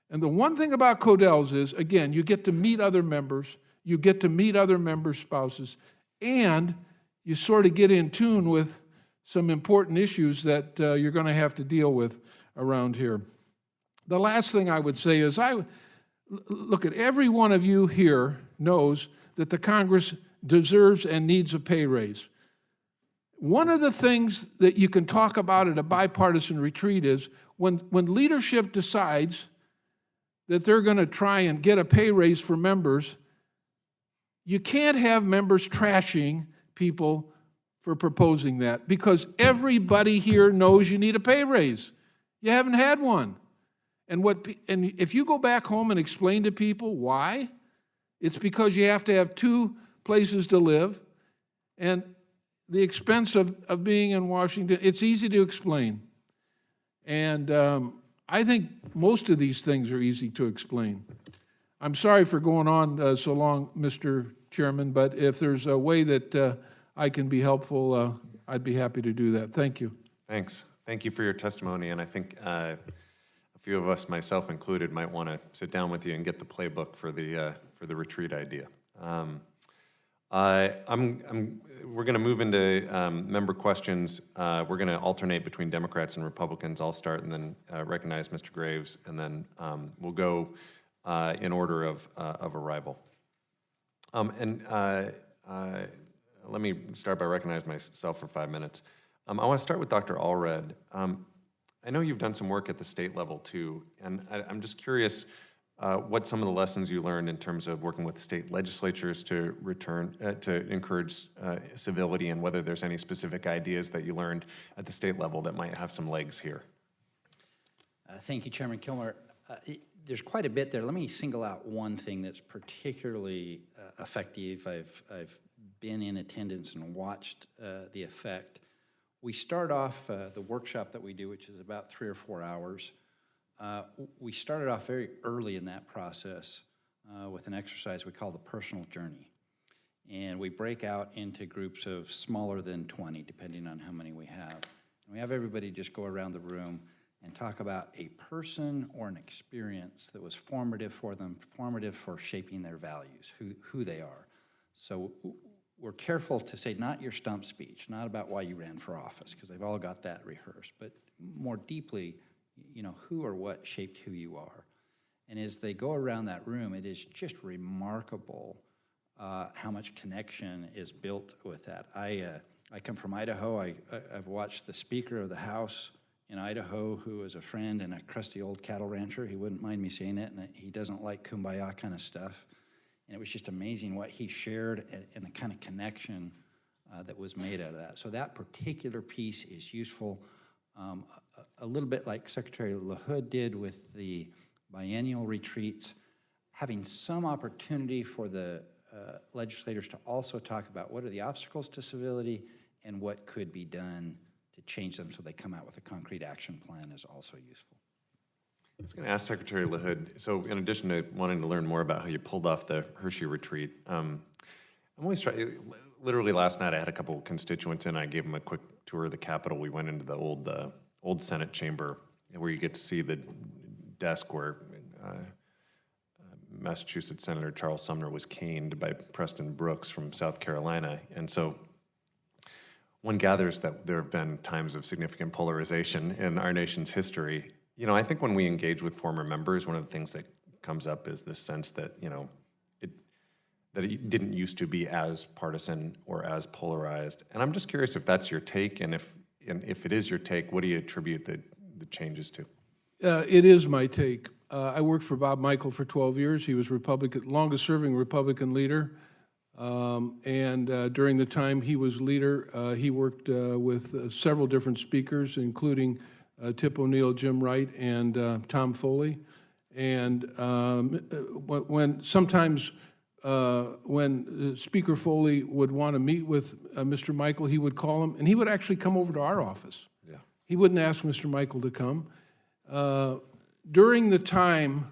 And the one thing about Codels is, again, you get to meet other members, you get to meet other members' spouses, and you sort of get in tune with some important issues that you're going to have to deal with around here. The last thing I would say is, look, at every one of you here knows that the Congress deserves and needs a pay raise. One of the things that you can talk about at a bipartisan retreat is when leadership decides that they're going to try and get a pay raise for members, you can't have members trashing people for proposing that, because everybody here knows you need a pay raise. You haven't had one. And if you go back home and explain to people why, it's because you have to have 2 places to live, and the expense of being in Washington, it's easy to explain. And I think most of these things are easy to explain. I'm sorry for going on so long, Mr. Chairman, but if there's a way that I can be helpful, I'd be happy to do that. Thank you. Thanks. Thank you for your testimony, and I think a few of us, myself included, might want to sit down with you and get the playbook for the retreat idea. We're going to move into member questions. We're going to alternate between Democrats and Republicans. I'll start and then recognize Mr. Graves, and then we'll go in order of arrival. Let me start by recognizing myself for 5 minutes. I want to start with Dr. Allred. I know you've done some work at the state level too, and I'm just curious what some of the lessons you learned in terms of working with state legislatures to encourage civility, and whether there's any specific ideas that you learned at the state level that might have some legs here. Thank you, Chairman Kilmer. There's quite a bit there. Let me single out one thing that's particularly effective. I've been in attendance and watched the effect. We start off the workshop that we do, which is about 3 or 4 hours. We started off very early in that process with an exercise we call the personal journey. And we break out into groups of smaller than 20, depending on how many we have. And we have everybody just go around the room and talk about a person or an experience that was formative for them, formative for shaping their values, who they are. So we're careful to say not your stump speech, not about why you ran for office, because they've all got that rehearsed, but more deeply, you know, who or what shaped who you are. And as they go around that room, it is just remarkable how much connection is built with that. I come from Idaho. I've watched the Speaker of the House in Idaho, who is a friend and a crusty old cattle rancher. He wouldn't mind me saying it, and he doesn't like kumbaya kind of stuff. And it was just amazing what he shared and the kind of connection that was made out of that. So that particular piece is useful. A little bit like Secretary Lahood did with the biennial retreats, having some opportunity for the legislators to also talk about what are the obstacles to civility and what could be done to change them so they come out with a concrete action plan is also useful. I was going to ask Secretary Lahood, so in addition to wanting to learn more about how you pulled off the Hershey retreat, I'm always trying, literally last night I had a couple of constituents in, I gave them a quick tour of the Capitol. We went into the old Senate chamber where you get to see the desk where Massachusetts Senator Charles Sumner was caned by Preston Brooks from South Carolina. And so one gathers that there have been times of significant polarization in our nation's history. You know, I think when we engage with former members, one of the things that comes up is this sense that, you know, that it didn't used to be as partisan or as polarized. And I'm just curious if that's your take, and if it is your take, what do you attribute the changes to? It is my take. I worked for Bob Michel for 12 years. He was longest-serving Republican leader. And during the time he was leader, he worked with several different speakers, including Tip O'Neill, Jim Wright, and Tom Foley. And when Speaker Foley would want to meet with Mr. Michel, he would call him, and he would actually come over to our office. Yeah. He wouldn't ask Mr. Michel to come. During the time,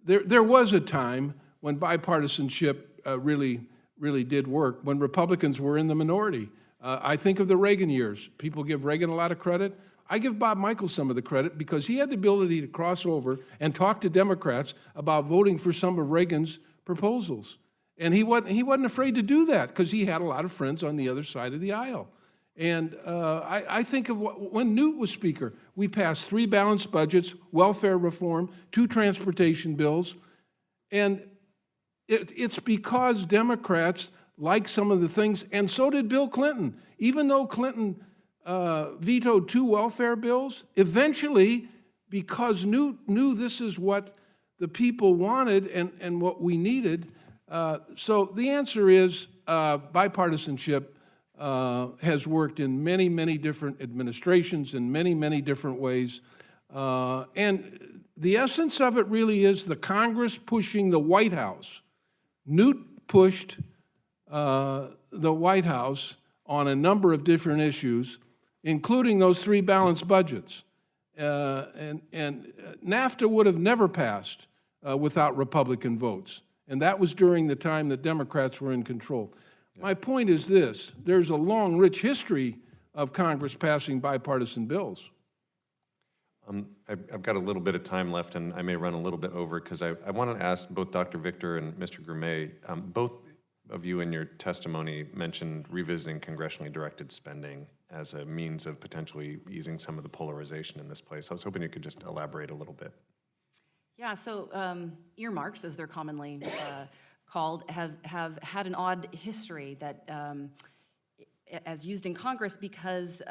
there was a time when bipartisanship really did work, when Republicans were in the minority. I think of the Reagan years. People give Reagan a lot of credit. I give Bob Michel some of the credit because he had the ability to cross over and talk to Democrats about voting for some of Reagan's proposals. And he wasn't afraid to do that because he had a lot of friends on the other side of the aisle. And I think of when Newt was Speaker, we passed 3 balanced budgets, welfare reform, 2 transportation bills, and it's because Democrats like some of the things, and so did Bill Clinton. Even though Clinton vetoed 2 welfare bills, eventually, because Newt knew this is what the people wanted and what we needed, so the answer is bipartisanship has worked in many, many different administrations in many, many different ways. And the essence of it really is the Congress pushing the White House. Newt pushed the White House on a number of different issues, including those 3 balanced budgets. And NAFTA would have never passed without Republican votes. And that was during the time that Democrats were in control. My point is this: there's a long, rich history of Congress passing bipartisan bills. I've got a little bit of time left, and I may run a little bit over because I want to ask both Dr. Victor and Mr. Groom, both of you in your testimony mentioned revisiting congressionally directed spending as a means of potentially easing some of the polarization in this place. I was hoping you could just elaborate a little bit. Yeah, so earmarks, as they're commonly called, have had an odd history that, as used in Congress, because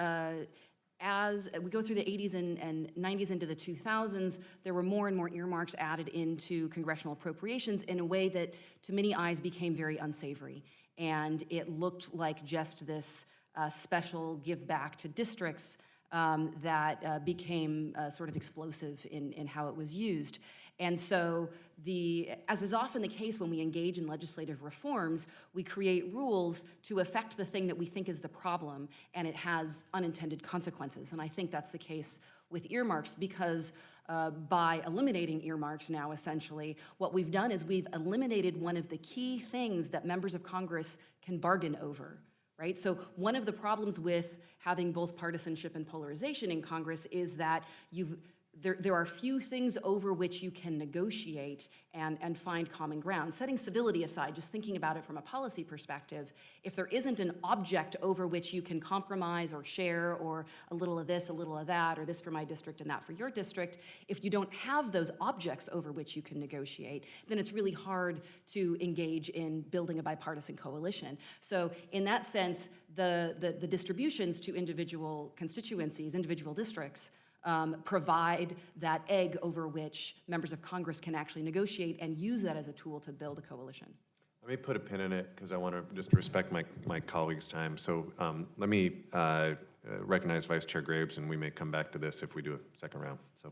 as we go through the 80s and 90s into the 2000s, there were more and more earmarks added into congressional appropriations in a way that, to many eyes, became very unsavory. And it looked like just this special give back to districts that became sort of explosive in how it was used. And so, as is often the case when we engage in legislative reforms, we create rules to affect the thing that we think is the problem, and it has unintended consequences. And I think that's the case with earmarks, because by eliminating earmarks now, essentially, what we've done is we've eliminated one of the key things that members of Congress can bargain over. Right? So one of the problems with having both partisanship and polarization in Congress is that there are few things over which you can negotiate and find common ground. Setting civility aside, just thinking about it from a policy perspective, if there isn't an object over which you can compromise or share, or a little of this, a little of that, or this for my district and that for your district, if you don't have those objects over which you can negotiate, then it's really hard to engage in building a bipartisan coalition. So in that sense, the distributions to individual constituencies, individual districts, provide that egg over which members of Congress can actually negotiate and use that as a tool to build a coalition. Let me put a pin in it because I want to just respect my colleagues' time. So let me recognize Vice Chair Graves, and we may come back to this if we do a second round. So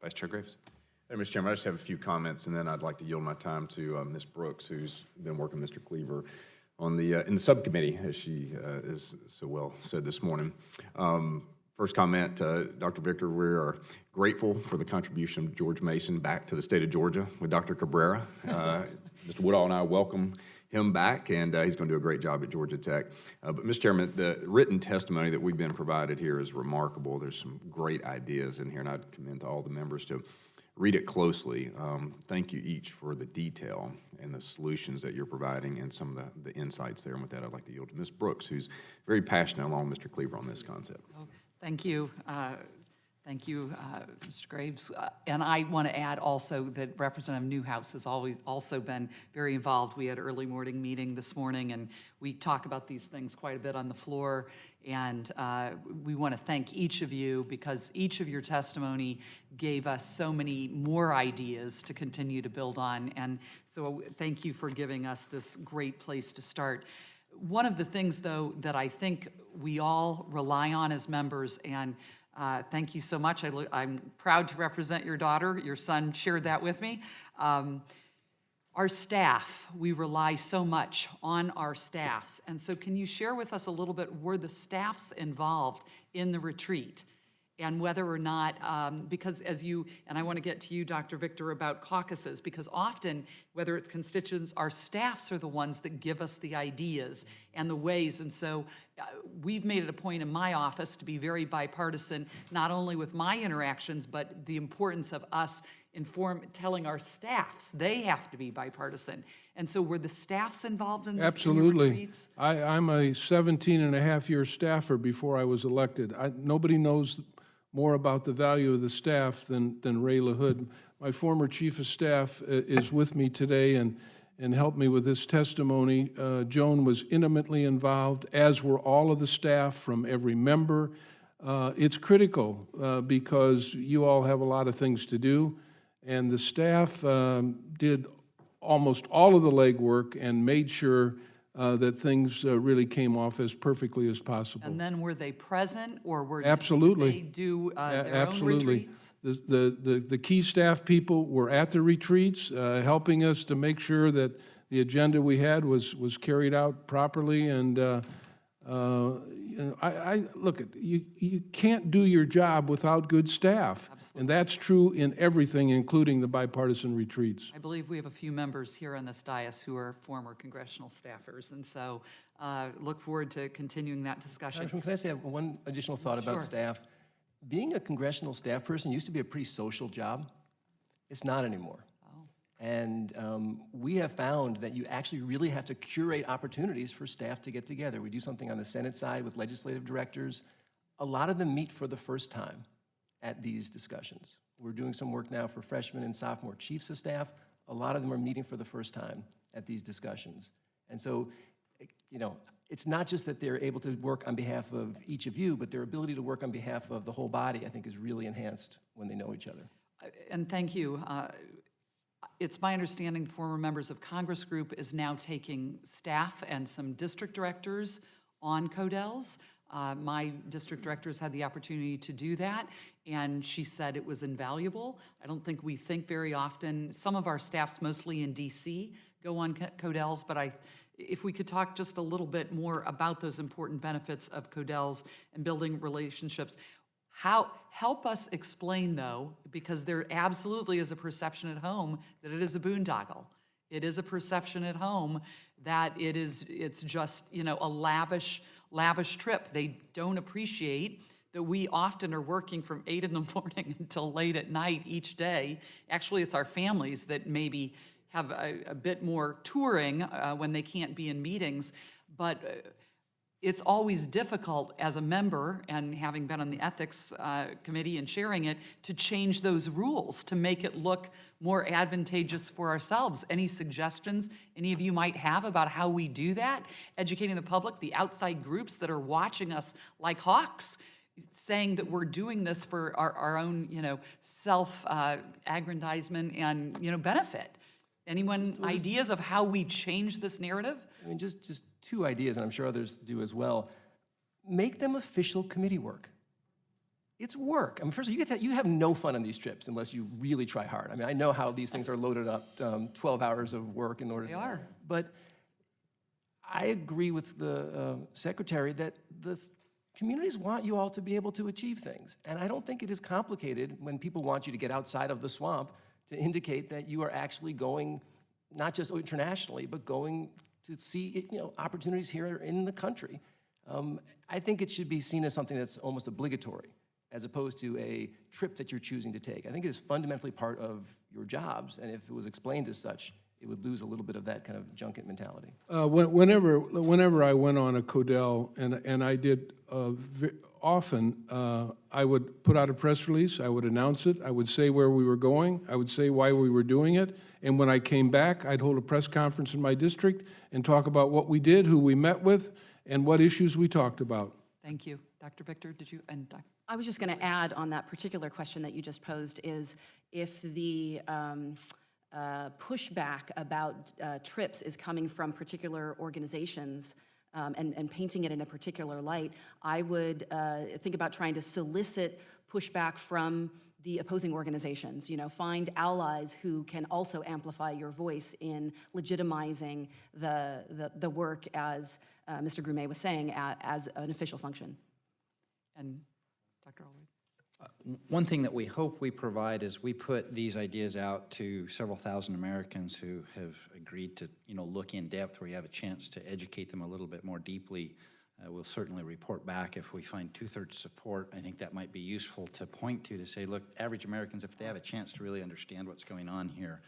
Vice Chair Graves. Hey, Mr. Chairman, I just have a few comments, and then I'd like to yield my time to Ms. Brooks, who's been working with Mr. Cleaver on in the subcommittee, as she is so well said this morning. First comment, Dr. Victor, we are grateful for the contribution of George Mason back to the state of Georgia with Dr. Cabrera. Mr. Woodall and I welcome him back, and he's going to do a great job at Georgia Tech. But, Mr. Chairman, the written testimony that we've been provided here is remarkable. There's some great ideas in here, and I'd commend to all the members to read it closely. Thank you each for the detail and the solutions that you're providing and some of the insights there. And with that, I'd like to yield to Ms. Brooks, who's very passionate, along with Mr. Cleaver, on this concept. Thank you. Thank you, Mr. Graves. And I want to add also that Representative Newhouse has also been very involved. We had an early morning meeting this morning, and we talk about these things quite a bit on the floor. And we want to thank each of you because each of your testimony gave us so many more ideas to continue to build on. And so thank you for giving us this great place to start. One of the things, though, that I think we all rely on as members, and thank you so much. I'm proud to represent your daughter. Your son shared that with me. Our staff, we rely so much on our staffs. And so can you share with us a little bit, were the staffs involved in the retreat? And whether or not, because as you, and I want to get to you, Dr. Victor, about caucuses, because often, whether it's constituents, our staffs are the ones that give us the ideas and the ways. And so we've made it a point in my office to be very bipartisan, not only with my interactions, but the importance of us telling our staffs they have to be bipartisan. And so were the staffs involved in this? Absolutely. In your retreats? I'm a 17-and-a-half-year staffer before I was elected. Nobody knows more about the value of the staff than Ray Lahood. My former chief of staff is with me today and helped me with this testimony. Joan was intimately involved, as were all of the staff from every member. It's critical because you all have a lot of things to do, and the staff did almost all of the legwork and made sure that things really came off as perfectly as possible. And then were they present, or were Absolutely. did they do their Absolutely. own retreats? The key staff people were at the retreats, helping us to make sure that the agenda we had was carried out properly. And look, you can't do your job without good staff. Absolutely. And that's true in everything, including the bipartisan retreats. I believe we have a few members here on this dais who are former congressional staffers, and so look forward to continuing that discussion. Congressman, can I say one additional thought about Sure. staff? Being a congressional staff person used to be a pretty social job. It's not anymore. And we have found that you actually really have to curate opportunities for staff to get together. We do something on the Senate side with legislative directors. A lot of them meet for the first time at these discussions. We're doing some work now for freshman and sophomore chiefs of staff. A lot of them are meeting for the first time at these discussions. And so, you know, it's not just that they're able to work on behalf of each of you, but their ability to work on behalf of the whole body, I think, is really enhanced when they know each other. And thank you. It's my understanding the former members of Congress group is now taking staff and some district directors on CODELs. My district directors had the opportunity to do that, and she said it was invaluable. I don't think we think very often. Some of our staffs, mostly in DC, go on CODELs, but if we could talk just a little bit more about those important benefits of CODELs and building relationships. Help us explain, though, because there absolutely is a perception at home that it is a boondoggle. It is a perception at home that it's just, you know, a lavish trip. They don't appreciate that we often are working from 8 in the morning until late at night each day. Actually, it's our families that maybe have a bit more touring when they can't be in meetings, but it's always difficult as a member, and having been on the ethics committee and sharing it, to change those rules to make it look more advantageous for ourselves. Any suggestions any of you might have about how we do that? Educating the public, the outside groups that are watching us like hawks, saying that we're doing this for our own, you know, self-aggrandizement and, you know, benefit. Anyone ideas of how we change this narrative? I mean, just 2 ideas, and I'm sure others do as well. Make them official committee work. It's work. I mean, first of all, you have no fun on these trips unless you really try hard. I mean, I know how these things are loaded up, 12 hours of work in order to... They are. But I agree with the secretary that the communities want you all to be able to achieve things. And I don't think it is complicated when people want you to get outside of the swamp to indicate that you are actually going, not just internationally, but going to see, you know, opportunities here in the country. I think it should be seen as something that's almost obligatory, as opposed to a trip that you're choosing to take. I think it is fundamentally part of your jobs, and if it was explained as such, it would lose a little bit of that kind of junket mentality. Whenever I went on a CODEL, and I did often, I would put out a press release, I would announce it, I would say where we were going, I would say why we were doing it, and when I came back, I'd hold a press conference in my district and talk about what we did, who we met with, and what issues we talked about. Thank you. Dr. Victor, did you? And Dr. I was just going to add on that particular question that you just posed is if the pushback about trips is coming from particular organizations and painting it in a particular light, I would think about trying to solicit pushback from the opposing organizations. You know, find allies who can also amplify your voice in legitimizing the work, as Mr. Groom was saying, as an official function. And Dr. Allred? One thing that we hope we provide is we put these ideas out to several thousand Americans who have agreed to, you know, look in depth, where you have a chance to educate them a little bit more deeply We'll certainly report back if we find two-thirds support. I think that might be useful to point to say, look, average Americans, if they have a chance to really understand what's going on here,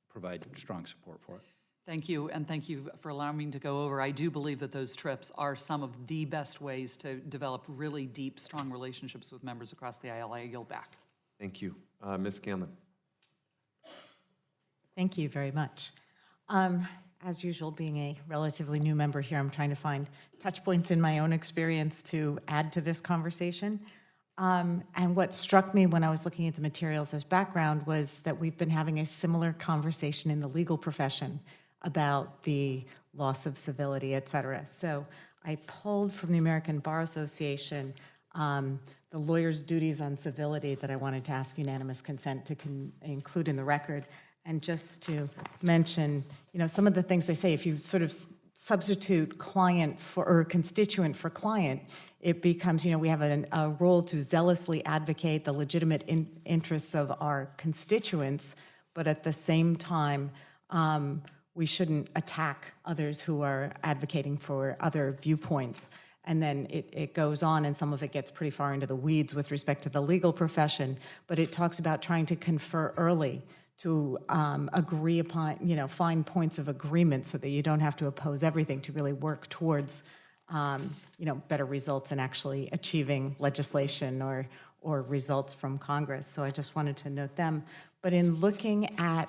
provide strong support for it. Thank you, and thank you for allowing me to go over. I do believe that those trips are some of the best ways to develop really deep, strong relationships with members across the aisle. I yield back. Thank you. Ms. Scanlon. Thank you very much. As usual, being a relatively new member here, I'm trying to find touch points in my own experience to add to this conversation. And what struck me when I was looking at the materials as background was that we've been having a similar conversation in the legal profession about the loss of civility, et cetera. So I pulled from the American Bar Association the lawyer's duties on civility that I wanted to ask unanimous consent to include in the record. And just to mention, some of the things they say, if you sort of substitute client for, or constituent for client, it becomes, we have a role to zealously advocate the legitimate interests of our constituents, but at the same time, we shouldn't attack others who are advocating for other viewpoints. And then it goes on, and some of it gets pretty far into the weeds with respect to the legal profession, but it talks about trying to confer early to agree upon, find points of agreement so that you don't have to oppose everything to really work towards, better results and actually achieving legislation or results from Congress. So I just wanted to note them. But in looking at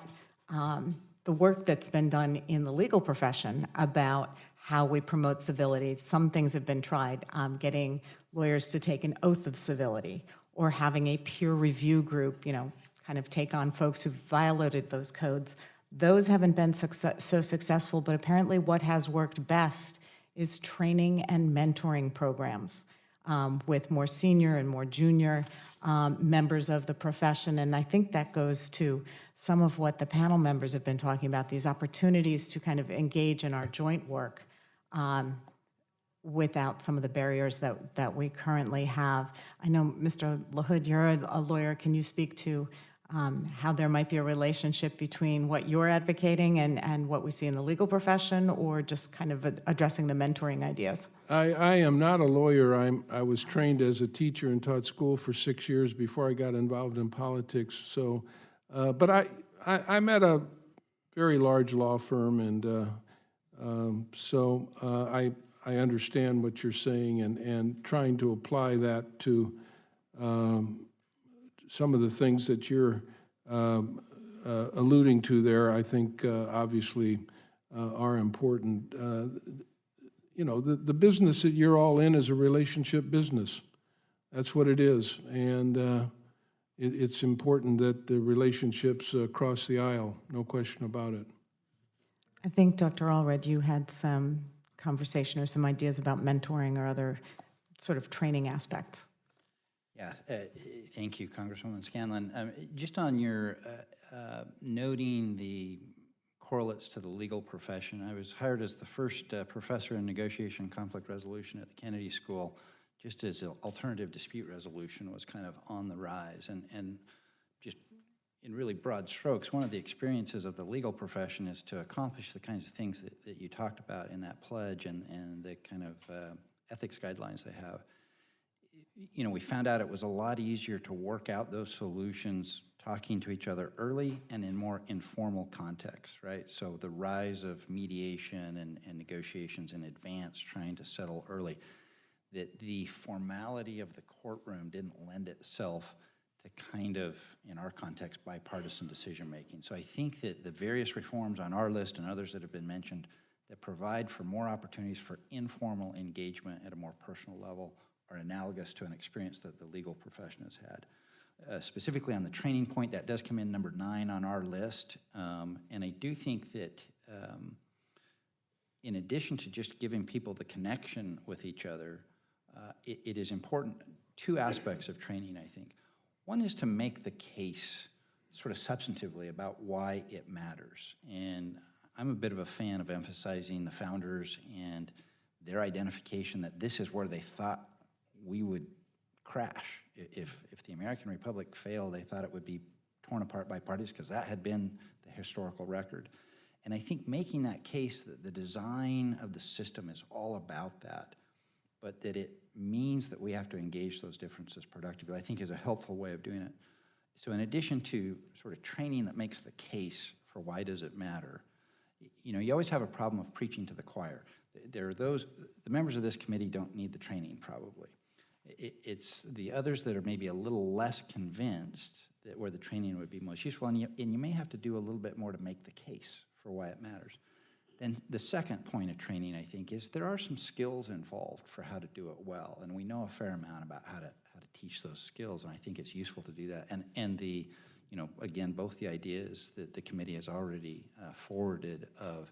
the work that's been done in the legal profession about how we promote civility, some things have been tried, getting lawyers to take an oath of civility, or having a peer review group, kind of take on folks who've violated those codes. Those haven't been so successful, but apparently what has worked best is training and mentoring programs with more senior and more junior members of the profession. And I think that goes to some of what the panel members have been talking about, these opportunities to kind of engage in our joint work without some of the barriers that we currently have. I know, Mr. Lahood, you're a lawyer. Can you speak to how there might be a relationship between what you're advocating and what we see in the legal profession, or just kind of addressing the mentoring ideas? I am not a lawyer. I was trained as a teacher and taught school for 6 years before I got involved in politics. So, but I'm at a very large law firm, and so I understand what you're saying, and trying to apply that to some of the things that you're alluding to there, I think obviously are important. The business that you're all in is a relationship business. That's what it is, and it's important that the relationships cross the aisle, no question about it. I think, Dr. Allred, you had some conversation or some ideas about mentoring or other sort of training aspects. Yeah, thank you, Congresswoman Scanlon. Just on your noting the correlates to the legal profession, I was hired as the first professor in negotiation and conflict resolution at the Kennedy School, just as alternative dispute resolution was kind of on the rise. And just in really broad strokes, one of the experiences of the legal profession is to accomplish the kinds of things that you talked about in that pledge and the kind of ethics guidelines they have. We found out it was a lot easier to work out those solutions talking to each other early and in more informal contexts, right? So the rise of mediation and negotiations in advance, trying to settle early, that the formality of the courtroom didn't lend itself to kind of, in our context, bipartisan decision-making. So I think that the various reforms on our list and others that have been mentioned that provide for more opportunities for informal engagement at a more personal level are analogous to an experience that the legal profession has had. Specifically on the training point, that does come in number 9 on our list. And I do think that in addition to just giving people the connection with each other, it is important, 2 aspects of training, I think. One is to make the case sort of substantively about why it matters. And I'm a bit of a fan of emphasizing the founders and their identification that this is where they thought we would crash. If the American Republic failed, they thought it would be torn apart by parties, because that had been the historical record. And I think making that case that the design of the system is all about that, but that it means that we have to engage those differences productively, I think is a helpful way of doing it. So in addition to sort of training that makes the case for why does it matter, you know, you always have a problem of preaching to the choir. There are those, the members of this committee don't need the training probably. It's the others that are maybe a little less convinced that where the training would be most useful, and you may have to do a little bit more to make the case for why it matters. Then the second point of training, I think, is there are some skills involved for how to do it well, and we know a fair amount about how to teach those skills, and I think it's useful to do that. And the, you know, again, both the ideas that the committee has already forwarded of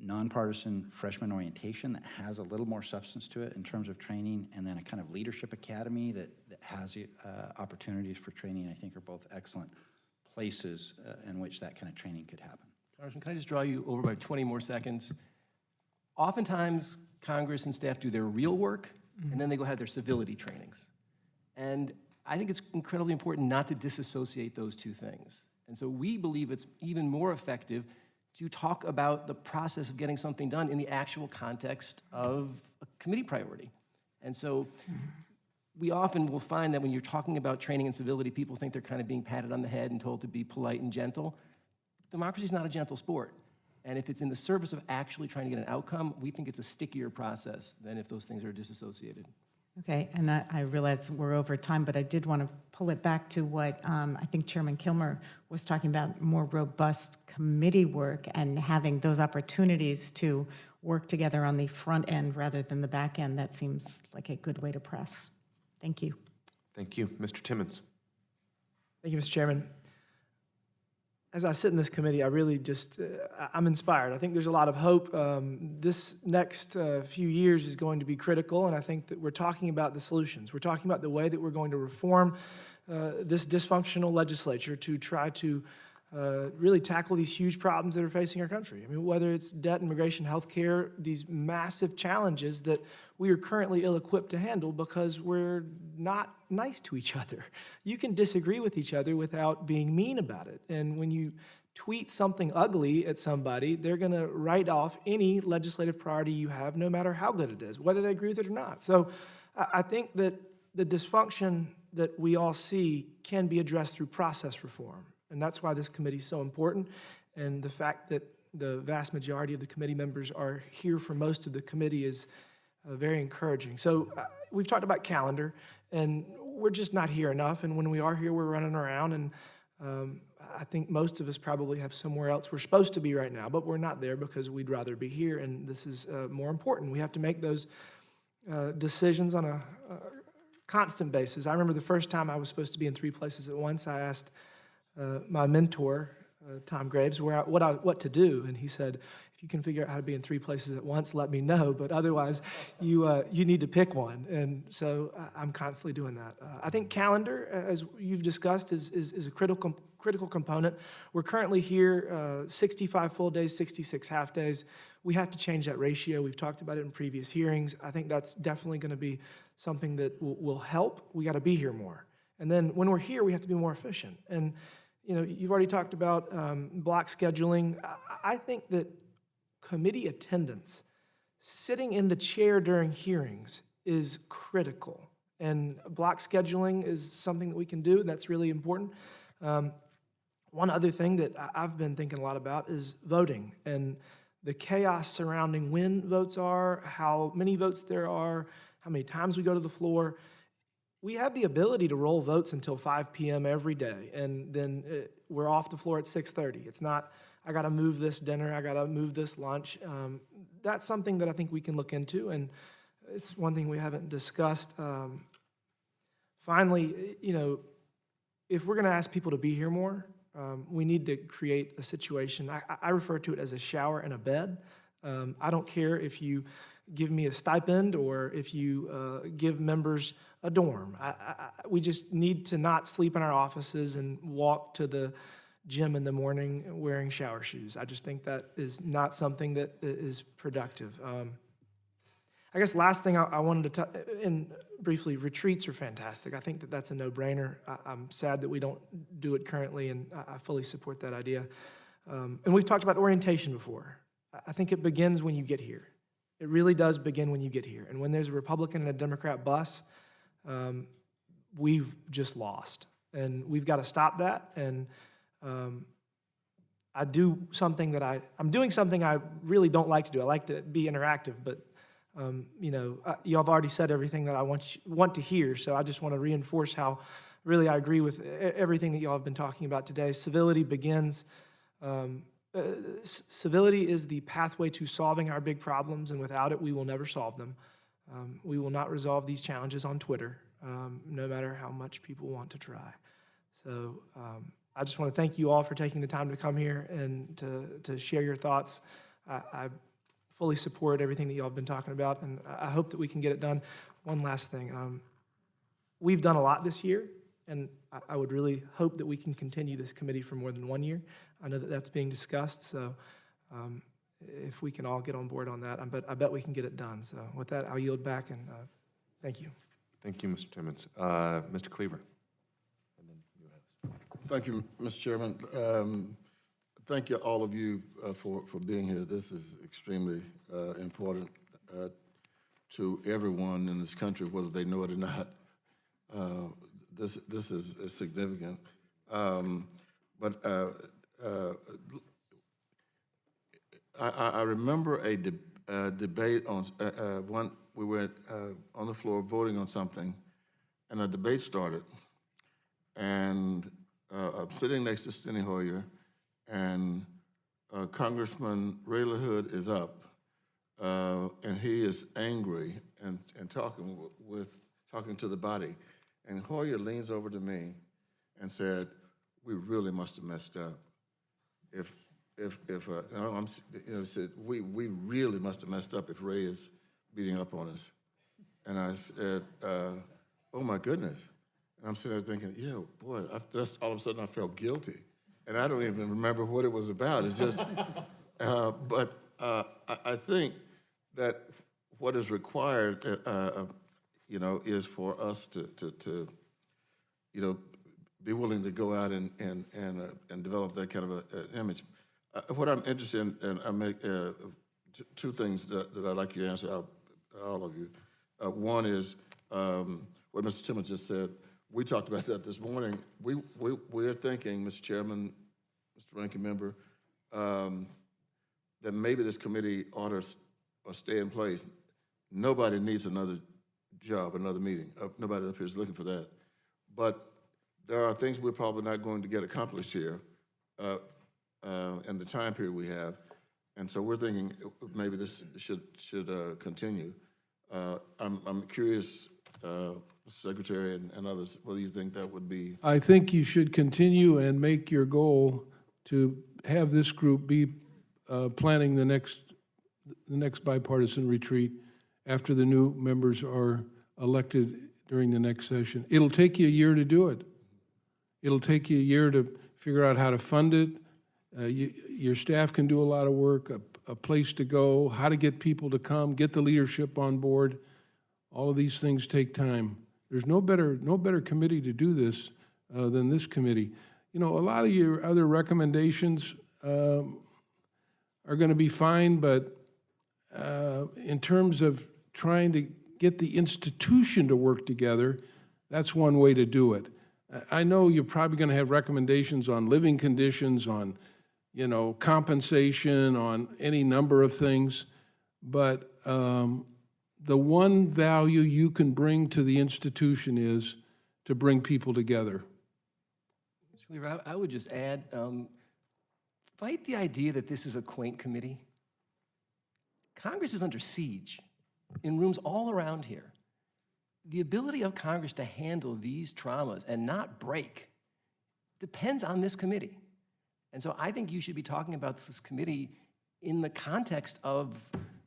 nonpartisan freshman orientation that has a little more substance to it in terms of training, and then a kind of leadership academy that has opportunities for training, I think are both excellent places in which that kind of training could happen. Congressman, can I just draw you over by 20 more seconds? Oftentimes, Congress and staff do their real work, and then they go have their civility trainings. And I think it's incredibly important not to disassociate those two things. And so we believe it's even more effective to talk about the process of getting something done in the actual context of a committee priority. And so we often will find that when you're talking about training and civility, people think they're kind of being patted on the head and told to be polite and gentle. Democracy is not a gentle sport. And if it's in the service of actually trying to get an outcome, we think it's a stickier process than if those things are disassociated. Okay, and I realize we're over time, but I did want to pull it back to what I think Chairman Kilmer was talking about, more robust committee work and having those opportunities to work together on the front end rather than the back end. That seems like a good way to press. Thank you. Thank you. Mr. Timmons. Thank you, Mr. Chairman. As I sit in this committee, I really just, I'm inspired. I think there's a lot of hope. This next few years is going to be critical, and I think that we're talking about the solutions. We're talking about the way that we're going to reform this dysfunctional legislature to try to really tackle these huge problems that are facing our country. I mean, whether it's debt, immigration, healthcare, these massive challenges that we are currently ill-equipped to handle because we're not nice to each other. You can disagree with each other without being mean about it. And when you tweet something ugly at somebody, they're going to write off any legislative priority you have, no matter how good it is, whether they agree with it or not. So I think that the dysfunction that we all see can be addressed through process reform. And that's why this committee is so important. And the fact that the vast majority of the committee members are here for most of the committee is very encouraging. So we've talked about calendar, and we're just not here enough. And when we are here, we're running around. And I think most of us probably have somewhere else we're supposed to be right now, but we're not there because we'd rather be here. And this is more important. We have to make those decisions on a constant basis. I remember the first time I was supposed to be in 3 places at once. I asked my mentor, Tom Graves, what to do, and he said, if you can figure out how to be in 3 places at once, let me know, but otherwise you need to pick one. And so I'm constantly doing that. I think calendar, as you've discussed, is a critical component. We're currently here 65 full days, 66 half days. We have to change that ratio. We've talked about it in previous hearings. I think that's definitely going to be something that will help. We got to be here more. And then when we're here, we have to be more efficient. And you know, you've already talked about block scheduling. I think that committee attendance, sitting in the chair during hearings, is critical. And block scheduling is something that we can do, and that's really important. One other thing that I've been thinking a lot about is voting and the chaos surrounding when votes are, how many votes there are, how many times we go to the floor. We have the ability to roll votes until 5 p.m. every day, and then we're off the floor at 6:30. It's not, I got to move this dinner, I got to move this lunch. That's something that I think we can look into, and it's one thing we haven't discussed. Finally, you know, if we're going to ask people to be here more, we need to create a situation. I refer to it as a shower and a bed. I don't care if you give me a stipend or if you give members a dorm. We just need to not sleep in our offices and walk to the gym in the morning wearing shower shoes. I just think that is not something that is productive. I guess last thing I wanted to touch, and briefly, retreats are fantastic. I think that that's a no-brainer. I'm sad that we don't do it currently, and I fully support that idea. And we've talked about orientation before. I think it begins when you get here. It really does begin when you get here. And when there's a Republican and a Democrat bus, we've just lost. And we've got to stop that. And I'm doing something I really don't like to do. I like to be interactive, but y'all have already said everything that I want to hear. So I just want to reinforce how really I agree with everything that y'all have been talking about today. Civility begins. Civility is the pathway to solving our big problems, and without it, we will never solve them. We will not resolve these challenges on Twitter, no matter how much people want to try. So I just want to thank you all for taking the time to come here and to share your thoughts. I fully support everything that y'all have been talking about, and I hope that we can get it done. One last thing. We've done a lot this year, and I would really hope that we can continue this committee for more than 1 year. I know that that's being discussed, so if we can all get on board on that, I bet we can get it done. So with that, I'll yield back, and thank you. Thank you, Mr. Timmons. Mr. Cleaver. And then you have. Thank you, Mr. Chairman. Thank you, all of you, for being here. This is extremely important to everyone in this country, whether they know it or not. This is significant. But I remember a debate on one. We were on the floor voting on something, and a debate started. And I'm sitting next to Steny Hoyer, and Congressman Ray Lahood is up, and he is angry and talking to the body. And Hoyer leans over to me and said, "We really must have messed up. Said we really must have messed up if Ray is beating up on us." And I said, "Oh my goodness." And I'm sitting there thinking, yeah, boy, that's all of a sudden I felt guilty. And I don't even remember what it was about. It's just, but I think that what is required, is for us to be willing to go out and develop that kind of an image. What I'm interested in, and I make two things that I'd like you to answer, all of you. One is what Mr. Timmons just said. We talked about that this morning. We're thinking, Mr. Chairman, Mr. Ranking Member, that maybe this committee ought to stay in place. Nobody needs another job, another meeting. Nobody up here is looking for that. But there are things we're probably not going to get accomplished here in the time period we have. And so we're thinking maybe this should continue. I'm curious, Secretary and others, whether you think that would be... I think you should continue and make your goal to have this group be planning the next bipartisan retreat after the new members are elected during the next session. It'll take you a year to do it. It'll take you a year to figure out how to fund it. Your staff can do a lot of work, a place to go, how to get people to come, get the leadership on board. All of these things take time. There's no better committee to do this than this committee. A lot of your other recommendations are going to be fine, but in terms of trying to get the institution to work together, that's one way to do it. I know you're probably going to have recommendations on living conditions, on compensation, on any number of things, but the one value you can bring to the institution is to bring people together. Mr. Cleaver, I would just add, fight the idea that this is a quaint committee. Congress is under siege in rooms all around here. The ability of Congress to handle these traumas and not break depends on this committee. And so I think you should be talking about this committee in the context of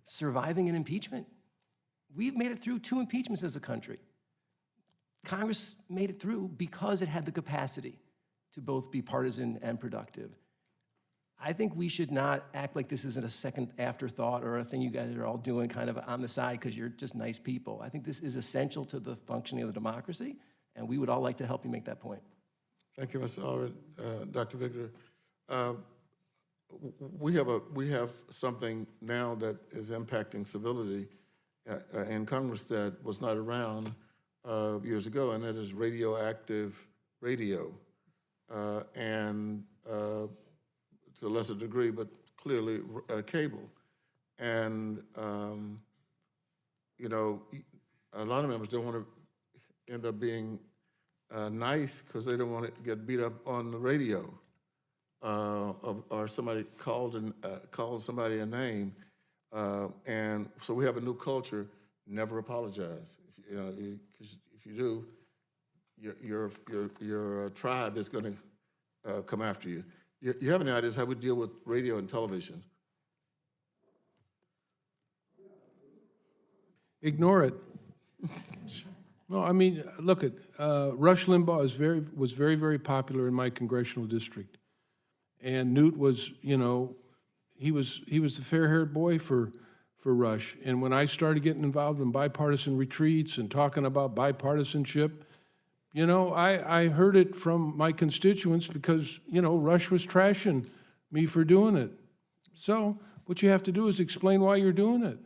surviving an impeachment. We've made it through 2 impeachments as a country. Congress made it through because it had the capacity to both be partisan and productive. I think we should not act like this isn't a second afterthought or a thing you guys are all doing kind of on the side because you're just nice people. I think this is essential to the functioning of the democracy, and we would all like to help you make that point. Thank you, Mr. Allred. Dr. Victor, we have something now that is impacting civility in Congress that was not around years ago, and that is radioactive radio, and to a lesser degree, but clearly cable. And, you know, a lot of members don't want to end up being nice because they don't want it to get beat up on the radio, or somebody called somebody a name. And so we have a new culture: never apologize. Because if you do, your tribe is going to come after you. You have any ideas how we deal with radio and television? Ignore it. No, I mean, look at Rush Limbaugh was very, very popular in my congressional district, and Newt was, you know, he was the fair-haired boy for Rush. And when I started getting involved in bipartisan retreats and talking about bipartisanship, you know, I heard it from my constituents because, you know, Rush was trashing me for doing it. So what you have to do is explain why you're doing it,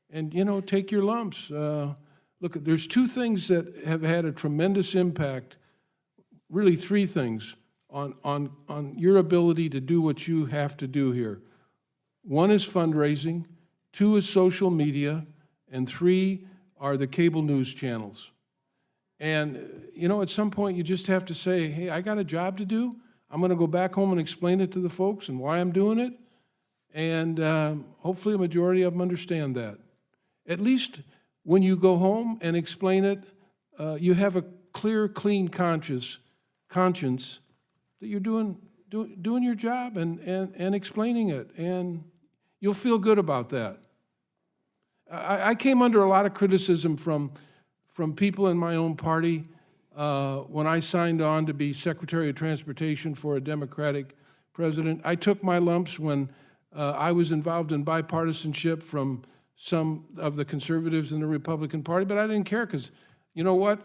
and, you know, take your lumps. Look, there's two things that have had a tremendous impact, really three things, on your ability to do what you have to do here. One is fundraising, two is social media, and three are the cable news channels. And, you know, at some point you just have to say, hey, I got a job to do. I'm going to go back home and explain it to the folks and why I'm doing it. And hopefully a majority of them understand that. At least when you go home and explain it, you have a clear, clean conscience that you're doing your job and explaining it, and you'll feel good about that. I came under a lot of criticism from people in my own party when I signed on to be Secretary of Transportation for a Democratic president. I took my lumps when I was involved in bipartisanship from some of the conservatives in the Republican Party, but I didn't care because, you know what?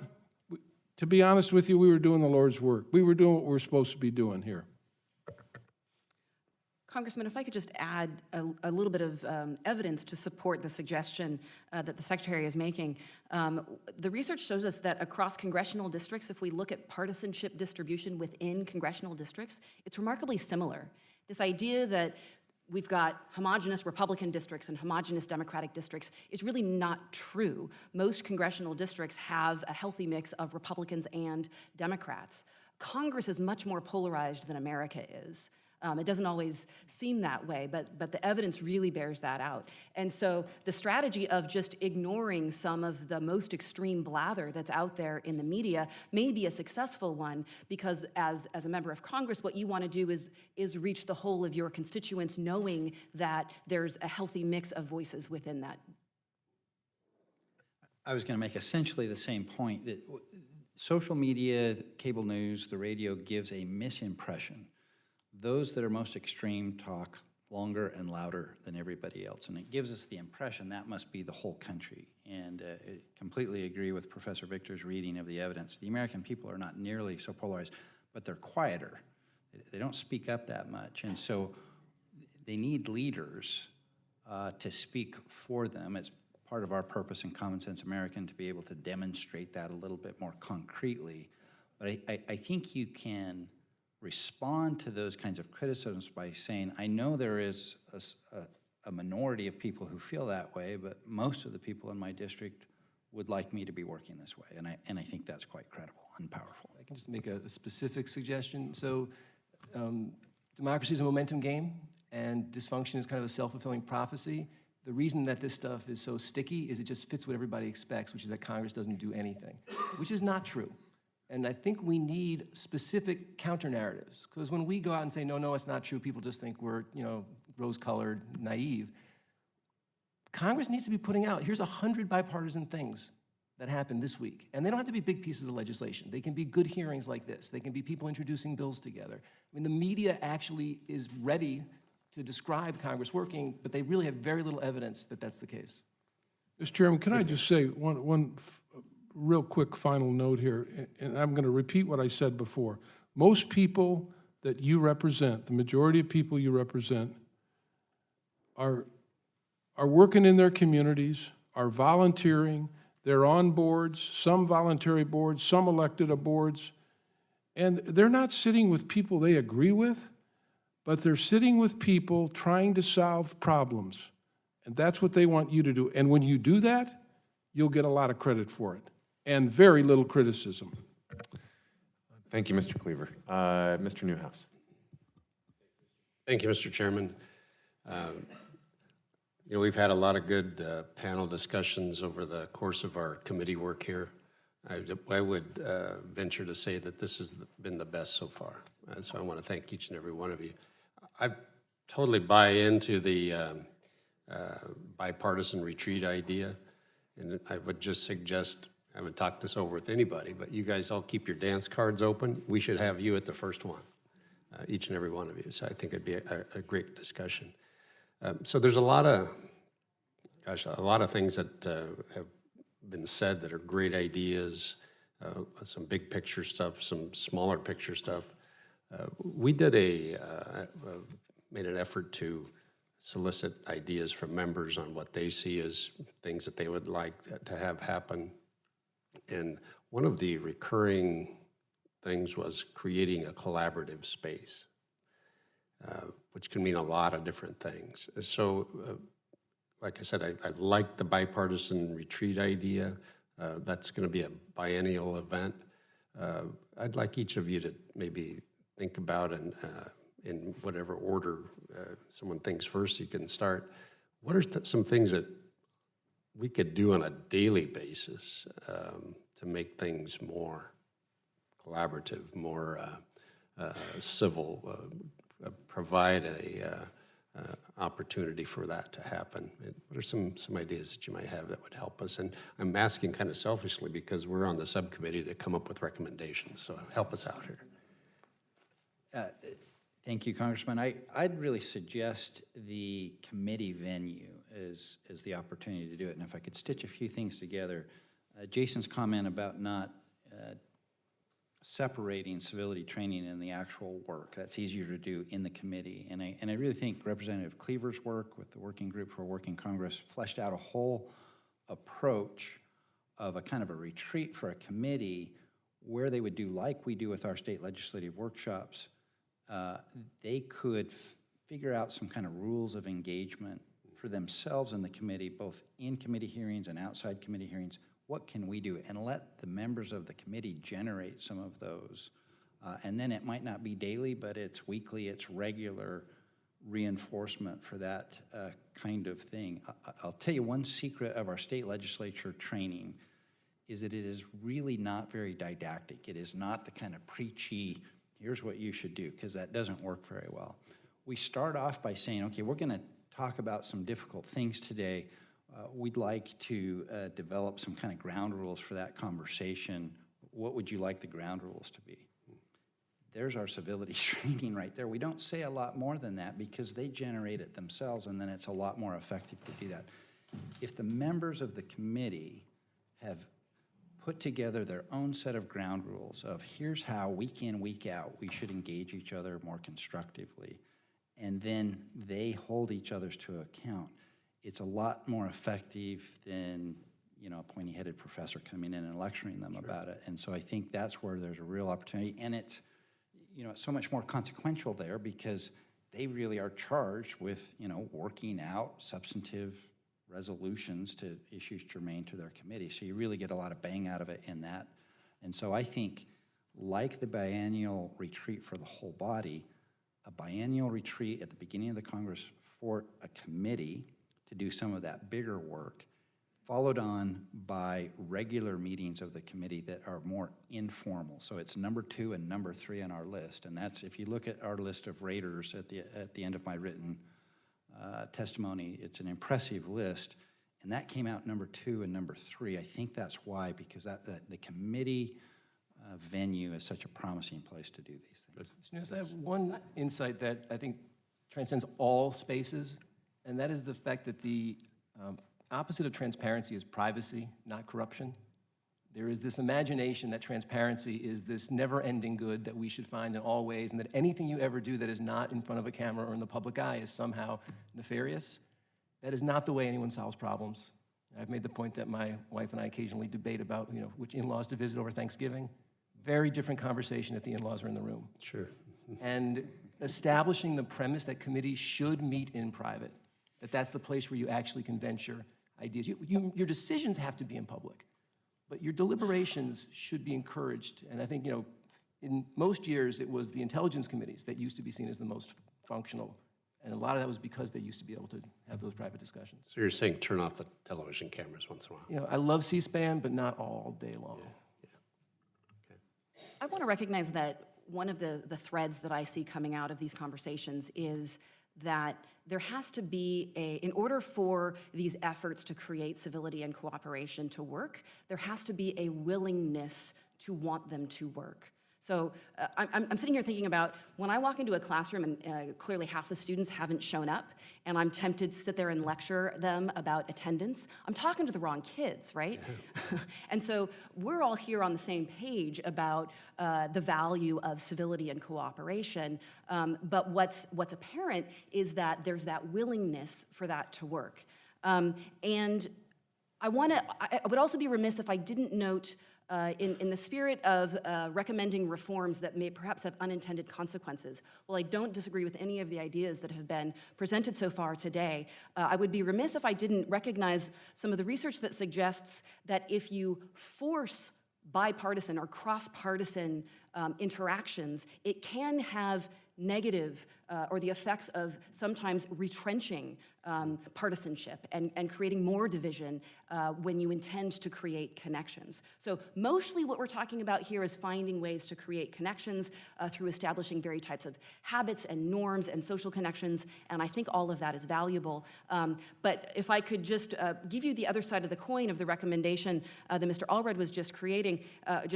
To be honest with you, we were doing the Lord's work. We were doing what we're supposed to be doing here. Congressman, if I could just add a little bit of evidence to support the suggestion that the Secretary is making. The research shows us that across congressional districts, if we look at partisanship distribution within congressional districts, it's remarkably similar. This idea that we've got homogenous Republican districts and homogenous Democratic districts is really not true. Most congressional districts have a healthy mix of Republicans and Democrats. Congress is much more polarized than America is. It doesn't always seem that way, but the evidence really bears that out. And so the strategy of just ignoring some of the most extreme blather that's out there in the media may be a successful one, because as a member of Congress, what you want to do is reach the whole of your constituents, knowing that there's a healthy mix of voices within that. I was going to make essentially the same point, that social media, cable news, the radio gives a misimpression. Those that are most extreme talk longer and louder than everybody else, and it gives us the impression that must be the whole country. And I completely agree with Professor Victor's reading of the evidence. The American people are not nearly so polarized, but they're quieter. They don't speak up that much, and so they need leaders to speak for them. It's part of our purpose in Common Sense American to be able to demonstrate that a little bit more concretely. But I think you can respond to those kinds of criticisms by saying, I know there is a minority of people who feel that way, but most of the people in my district would like me to be working this way. And I think that's quite credible and powerful. I can just make a specific suggestion. So democracy is a momentum game, and dysfunction is kind of a self-fulfilling prophecy. The reason that this stuff is so sticky is it just fits what everybody expects, which is that Congress doesn't do anything, which is not true. And I think we need specific counter-narratives, because when we go out and say, no, it's not true, people just think we're, you know, rose-colored, naive. Congress needs to be putting out, here's 100 bipartisan things that happened this week. And they don't have to be big pieces of legislation. They can be good hearings like this. They can be people introducing bills together. I mean, the media actually is ready to describe Congress working, but they really have very little evidence that that's the case. Mr. Chairman, can I just say one real quick final note here, and I'm going to repeat what I said before. Most people that you represent, the majority of people you represent, are working in their communities, are volunteering, they're on boards, some voluntary boards, some elected boards, and they're not sitting with people they agree with, but they're sitting with people trying to solve problems. And that's what they want you to do. And when you do that, you'll get a lot of credit for it, and very little criticism. Thank you, Mr. Cleaver. Mr. Newhouse. Thank you, Mr. Chairman. You know, we've had a lot of good panel discussions over the course of our committee work here. I would venture to say that this has been the best so far. So I want to thank each and every one of you. I totally buy into the bipartisan retreat idea. And I would just suggest, I haven't talked this over with anybody, but you guys all keep your dance cards open. We should have you at the first one, each and every one of you. So I think it'd be a great discussion. So there's a lot of things that have been said that are great ideas, some big picture stuff, some smaller picture stuff. We did made an effort to solicit ideas from members on what they see as things that they would like to have happen. And one of the recurring things was creating a collaborative space, which can mean a lot of different things. So, like I said, I like the bipartisan retreat idea. That's going to be a biennial event. I'd like each of you to maybe think about, and in whatever order someone thinks first, you can start. What are some things that we could do on a daily basis to make things more collaborative, more civil, provide a opportunity for that to happen? What are some ideas that you might have that would help us? And I'm asking kind of selfishly because we're on the subcommittee to come up with recommendations, so help us out here. Thank you, Congressman. I'd really suggest the committee venue as the opportunity to do it. And if I could stitch a few things together, Jason's comment about not separating civility training and the actual work, that's easier to do in the committee. And I really think Representative Cleaver's work with the Working Group for Working Congress fleshed out a whole approach of a kind of a retreat for a committee where they would do like we do with our state legislative workshops. They could figure out some kind of rules of engagement for themselves in the committee, both in committee hearings and outside committee hearings. What can we do? And let the members of the committee generate some of those. And then it might not be daily, but it's weekly, it's regular reinforcement for that kind of thing. I'll tell you one secret of our state legislature training is that it is really not very didactic. It is not the kind of preachy, here's what you should do, because that doesn't work very well. We start off by saying, okay, we're going to talk about some difficult things today. We'd like to develop some kind of ground rules for that conversation. What would you like the ground rules to be? There's our civility training right there. We don't say a lot more than that because they generate it themselves, and then it's a lot more effective to do that. If the members of the committee have put together their own set of ground rules of here's how week in, week out, we should engage each other more constructively, and then they hold each other's to account, it's a lot more effective than, you know, a pointy-headed professor coming in and lecturing them about it. And so I think that's where there's a real opportunity, and it's, you know, it's so much more consequential there because they really are charged with, you know, working out substantive resolutions to issues germane to their committee. So you really get a lot of bang out of it in that. And so I think, like the biennial retreat for the whole body, a biennial retreat at the beginning of the Congress for a committee to do some of that bigger work, followed on by regular meetings of the committee that are more informal. So it's number 2 and number 3 on our list. And that's, if you look at our list of raters at the end of my written testimony, it's an impressive list. And that came out number 2 and number 3. I think that's why, because the committee venue is such a promising place to do these things. Mr. Nunes, I have one insight that I think transcends all spaces, and that is the fact that the opposite of transparency is privacy, not corruption. There is this imagination that transparency is this never-ending good that we should find in all ways, and that anything you ever do that is not in front of a camera or in the public eye is somehow nefarious. That is not the way anyone solves problems. I've made the point that my wife and I occasionally debate about, which in-laws to visit over Thanksgiving. Very different conversation if the in-laws are in the room. Sure. And establishing the premise that committees should meet in private, that's the place where you actually can venture ideas. Your decisions have to be in public, but your deliberations should be encouraged. And I think, in most years, it was the intelligence committees that used to be seen as the most functional. And a lot of that was because they used to be able to have those private discussions. So you're saying turn off the television cameras once in a while? I love C-SPAN, but not all day long. I want to recognize that one of the threads that I see coming out of these conversations is that there has to be in order for these efforts to create civility and cooperation to work, there has to be a willingness to want them to work. So I'm sitting here thinking about when I walk into a classroom and clearly half the students haven't shown up and I'm tempted to sit there and lecture them about attendance, I'm talking to the wrong kids, right? And so we're all here on the same page about the value of civility and cooperation, but what's apparent is that there's that willingness for that to work. And I would also be remiss if I didn't note in the spirit of recommending reforms that may perhaps have unintended consequences. While I don't disagree with any of the ideas that have been presented so far today, I would be remiss if I didn't recognize some of the research that suggests that if you force bipartisan or cross-partisan interactions, it can have negative or the effects of sometimes retrenching partisanship and creating more division when you intend to create connections. So mostly what we're talking about here is finding ways to create connections through establishing various types of habits and norms and social connections, and I think all of that is valuable. But if I could just give you the other side of the coin of the recommendation that Mr. Allred was just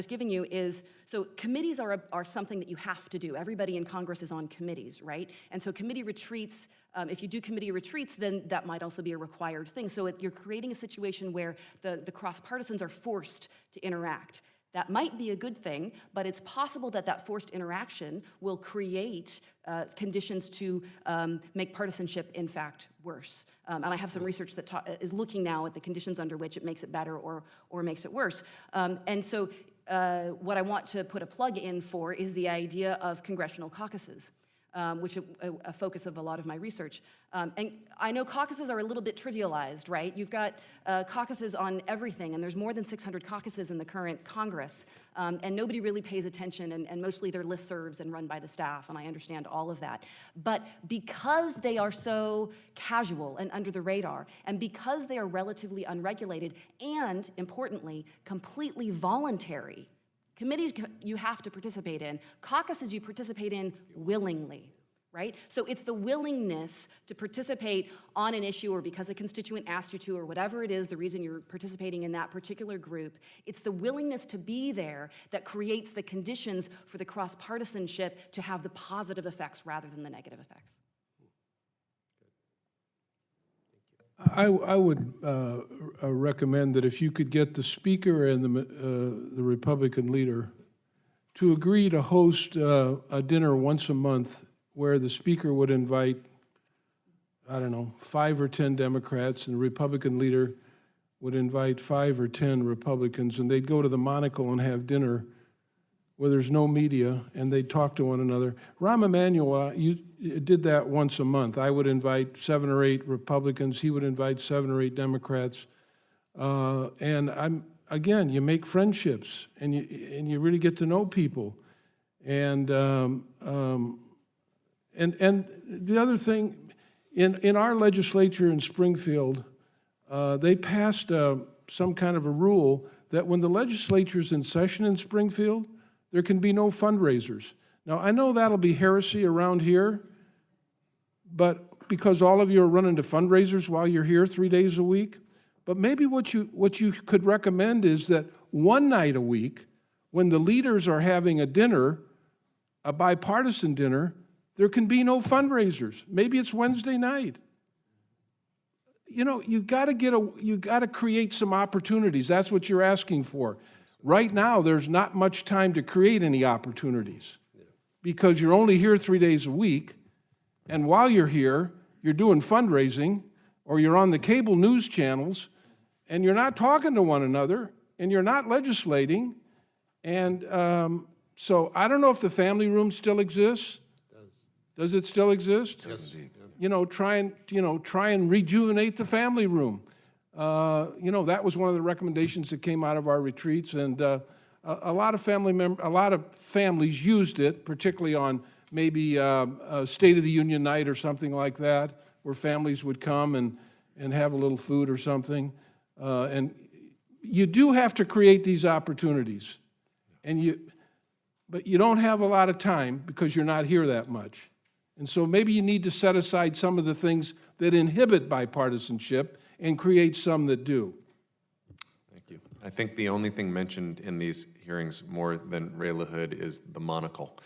giving you is, so committees are something that you have to do. Everybody in Congress is on committees, right? And so committee retreats, if you do committee retreats, then that might also be a required thing. So you're creating a situation where the cross-partisans are forced to interact. That might be a good thing, but it's possible that that forced interaction will create conditions to make partisanship, in fact, worse. And I have some research that is looking now at the conditions under which it makes it better or makes it worse. And so what I want to put a plug in for is the idea of congressional caucuses, which is a focus of a lot of my research. And I know caucuses are a little bit trivialized, right? You've got caucuses on everything, and there's more than 600 caucuses in the current Congress, and nobody really pays attention, and mostly they're listservs and run by the staff, and I understand all of that. But because they are so casual and under the radar, and because they are relatively unregulated, and importantly, completely voluntary, committees you have to participate in, caucuses you participate in willingly, right? So it's the willingness to participate on an issue or because a constituent asked you to or whatever it is, the reason you're participating in that particular group, it's the willingness to be there that creates the conditions for the cross-partisanship to have the positive effects rather than the negative effects. I would recommend that if you could get the speaker and the Republican leader to agree to host a dinner once a month where the speaker would invite, 5 or 10 Democrats, and the Republican leader would invite 5 or 10 Republicans, and they'd go to the Monocle and have dinner where there's no media, and they'd talk to one another. Rahm Emanuel, you did that once a month. I would invite 7 or 8 Republicans. He would invite 7 or 8 Democrats. And again, you make friendships, and you really get to know people. And the other thing, in our legislature in Springfield, they passed some kind of a rule that when the legislature's in session in Springfield, there can be no fundraisers. Now, I know that'll be heresy around here, but because all of you are running to fundraisers while you're here 3 days a week, but maybe what you could recommend is that one night a week, when the leaders are having a dinner, a bipartisan dinner, there can be no fundraisers. Maybe it's Wednesday night. You got to create some opportunities. That's what you're asking for. Right now, there's not much time to create any opportunities because you're only here 3 days a week, and while you're here, you're doing fundraising or you're on the cable news channels, and you're not talking to one another, and you're not legislating, and so I don't know if the family room still exists. Does it still exist? Yes, indeed. Try and rejuvenate the family room. That was one of the recommendations that came out of our retreats, and a lot of families used it, particularly on maybe a State of the Union night or something like that, where families would come and have a little food or something. And you do have to create these opportunities, but you don't have a lot of time because you're not here that much. And so maybe you need to set aside some of the things that inhibit bipartisanship and create some that do. Thank you. I think the only thing mentioned in these hearings more than Ray Lahood is the monocle.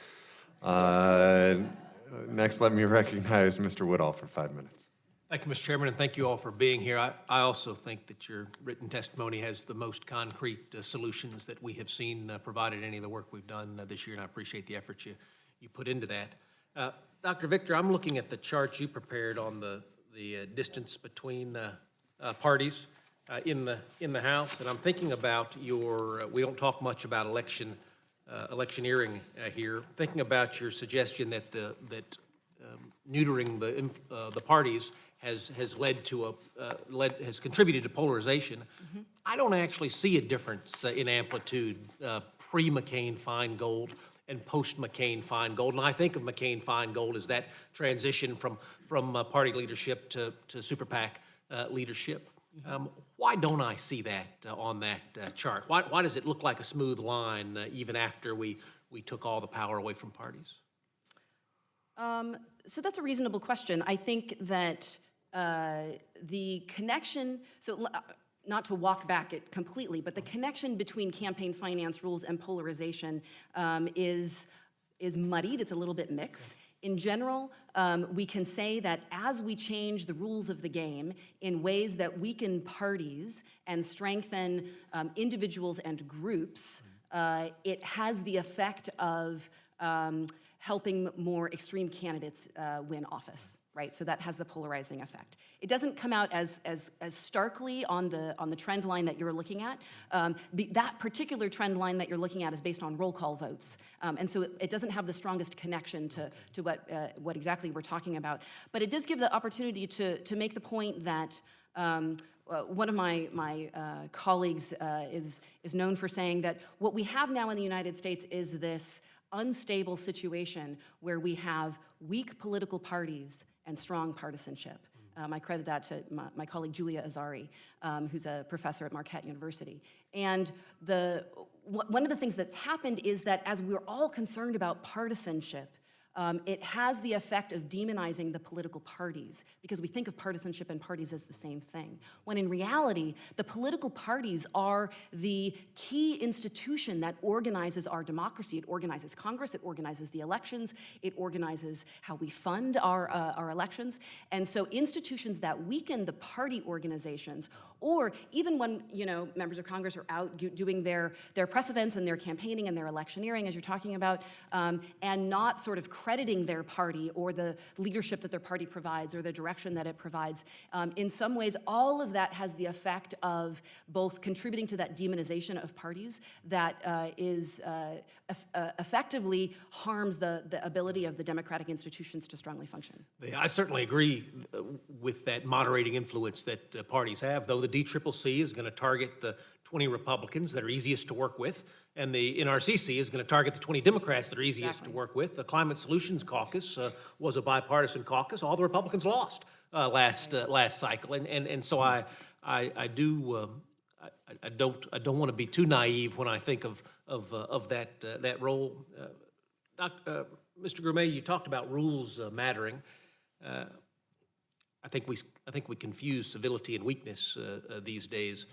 Next, let me recognize Mr. Woodall for 5 minutes. Thank you, Mr. Chairman, and thank you all for being here. I also think that your written testimony has the most concrete solutions that we have seen provided any of the work we've done this year, and I appreciate the effort you put into that. Dr. Victor, I'm looking at the chart you prepared on the distance between parties in the House, and I'm thinking about we don't talk much about electioneering here, thinking about your suggestion that neutering the parties has led to has contributed to polarization. Mm-hmm. I don't actually see a difference in amplitude pre-McCain-Feingold and post-McCain-Feingold, and I think of McCain-Feingold as that transition from party leadership to super PAC leadership. Why don't I see that on that chart? Why does it look like a smooth line even after we took all the power away from parties? So that's a reasonable question. I think that the connection, not to walk back it completely, but the connection between campaign finance rules and polarization is muddied. It's a little bit mixed. In general, we can say that as we change the rules of the game in ways that weaken parties and strengthen individuals and groups, it has the effect of helping more extreme candidates win office, right? So that has the polarizing effect. It doesn't come out as starkly on the trend line that you're looking at. That particular trend line that you're looking at is based on roll call votes, and so it doesn't have the strongest connection to what exactly we're talking about. But it does give the opportunity to make the point that one of my colleagues is known for saying that what we have now in the United States is this unstable situation where we have weak political parties and strong partisanship. I credit that to my colleague Julia Azari, who's a professor at Marquette University. And one of the things that's happened is that as we're all concerned about partisanship, it has the effect of demonizing the political parties because we think of partisanship and parties as the same thing, when in reality, the political parties are the key institution that organizes our democracy. It organizes Congress, it organizes the elections, it organizes how we fund our elections. And so institutions that weaken the party organizations, or even when members of Congress are out doing their press events and their campaigning and their electioneering, as you're talking about, and not sort of crediting their party or the leadership that their party provides or the direction that it provides. In some ways, all of that has the effect of both contributing to that demonization of parties that effectively harms the ability of the democratic institutions to strongly function. I certainly agree with that moderating influence that parties have, though the DCCC is going to target the 20 Republicans that are easiest to work with, and the NRCC is going to target the 20 Democrats that are easiest to work with. The Climate Solutions Caucus was a bipartisan caucus. All the Republicans lost last cycle, and so I don't want to be too naive when I think of that role. Mr. Groom, you talked about rules mattering. I think we confuse civility and weakness these days.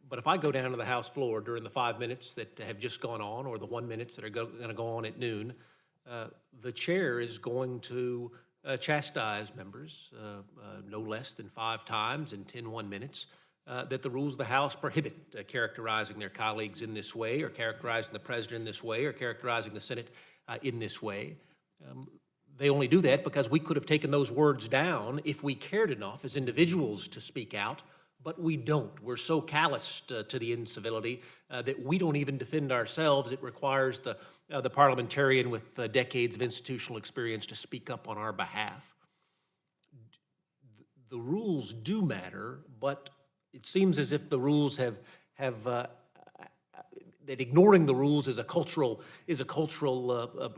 But if I go down to the House floor during the 5 minutes that have just gone on, or the 1 minute that are going to go on at noon, the chair is going to chastise members no less than 5 times in 10 1 minutes. that the rules of the House prohibit characterizing their colleagues in this way, or characterizing the president in this way, or characterizing the Senate in this way. They only do that because we could have taken those words down if we cared enough as individuals to speak out, but we don't. We're so calloused to the incivility that we don't even defend ourselves. It requires the parliamentarian with decades of institutional experience to speak up on our behalf. The rules do matter, but it seems as if the rules that ignoring the rules is a cultural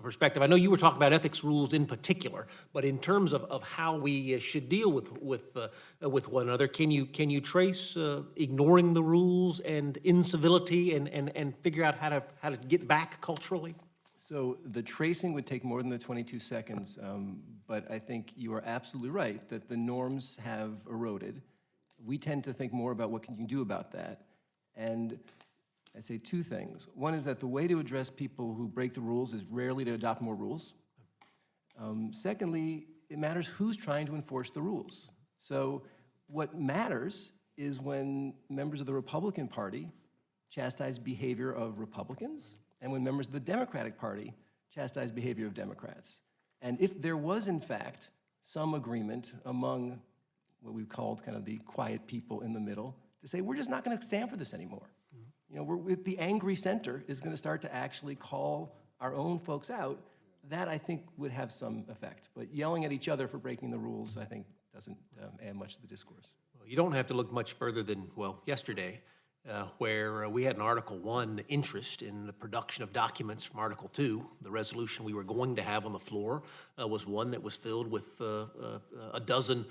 perspective. I know you were talking about ethics rules in particular, but in terms of how we should deal with one another, can you trace ignoring the rules and incivility and figure out how to get back culturally? So the tracing would take more than the 22 seconds, but I think you are absolutely right that the norms have eroded. We tend to think more about what can you do about that. And I say two things. One is that the way to address people who break the rules is rarely to adopt more rules. Secondly, it matters who's trying to enforce the rules. So what matters is when members of the Republican Party chastise behavior of Republicans, and when members of the Democratic Party chastise behavior of Democrats. And if there was, in fact, some agreement among what we've called kind of the quiet people in the middle to say, we're just not going to stand for this anymore. You know, the angry center is going to start to actually call our own folks out. That, I think, would have some effect. But yelling at each other for breaking the rules, I think, doesn't add much to the discourse. Well, you don't have to look much further than, well, yesterday, where we had an Article 1 interest in the production of documents from Article 2. The resolution we were going to have on the floor was one that was filled with a dozen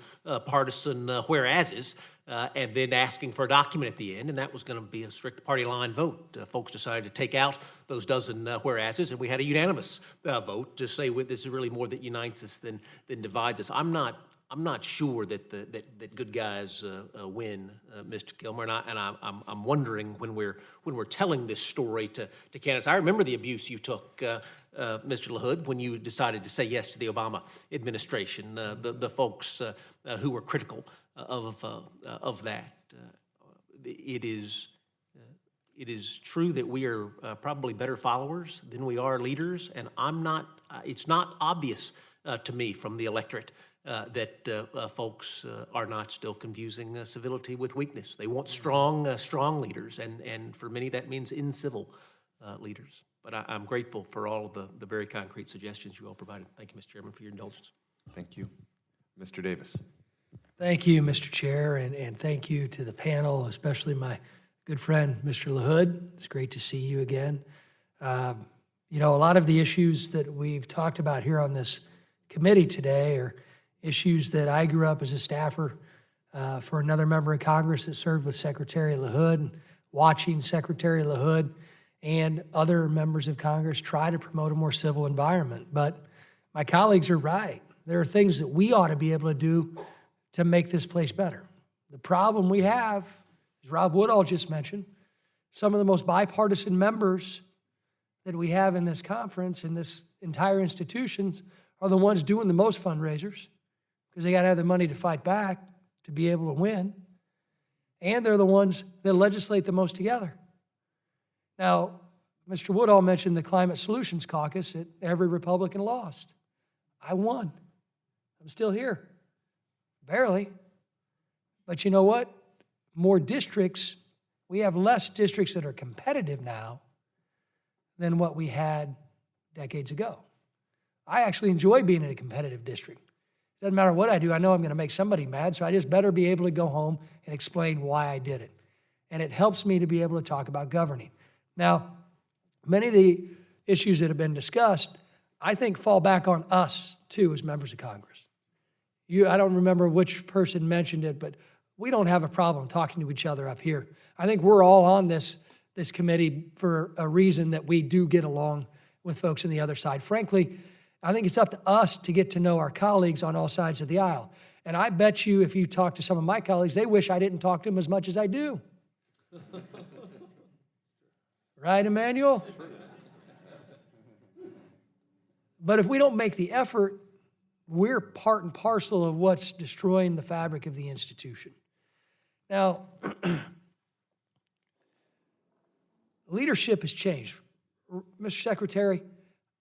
partisan whereases, and then asking for a document at the end, and that was going to be a strict party line vote. Folks decided to take out those dozen whereases, and we had a unanimous vote to say, well, this is really more that unites us than divides us. I'm not sure that good guys win, Mr. Kilmer, and I'm wondering when we're telling this story to candidates. I remember the abuse you took, Mr. Lahood, when you decided to say yes to the Obama administration. The folks who were critical of that. It is true that we are probably better followers than we are leaders, and it's not obvious to me from the electorate that folks are not still confusing civility with weakness. They want strong leaders, and for many that means incivil leaders. But I'm grateful for all of the very concrete suggestions you all provided. Thank you, Mr. Chairman, for your indulgence. Thank you. Mr. Davis. Thank you, Mr. Chair, and thank you to the panel, especially my good friend, Mr. Lahood. It's great to see you again. You know, a lot of the issues that we've talked about here on this committee today are issues that I grew up as a staffer for another member of Congress that served with Secretary Lahood, watching Secretary Lahood and other members of Congress try to promote a more civil environment. But my colleagues are right. There are things that we ought to be able to do to make this place better. The problem we have, as Rob Woodall just mentioned, some of the most bipartisan members that we have in this conference, in this entire institutions, are the ones doing the most fundraisers, because they got to have the money to fight back to be able to win. And they're the ones that legislate the most together. Now, Mr. Woodall mentioned the Climate Solutions Caucus that every Republican lost. I won. I'm still here. Barely. But you know what? More districts, we have less districts that are competitive now than what we had decades ago. I actually enjoy being in a competitive district. Doesn't matter what I do, I know I'm going to make somebody mad, so I just better be able to go home and explain why I did it. And it helps me to be able to talk about governing. Now, many of the issues that have been discussed, I think fall back on us, too, as members of Congress. I don't remember which person mentioned it, but we don't have a problem talking to each other up here. I think we're all on this committee for a reason that we do get along with folks on the other side. Frankly, I think it's up to us to get to know our colleagues on all sides of the aisle. And I bet you if you talk to some of my colleagues, they wish I didn't talk to them as much as I do. Right, Emmanuel? But if we don't make the effort, we're part and parcel of what's destroying the fabric of the institution. Now, leadership has changed. Mr. Secretary,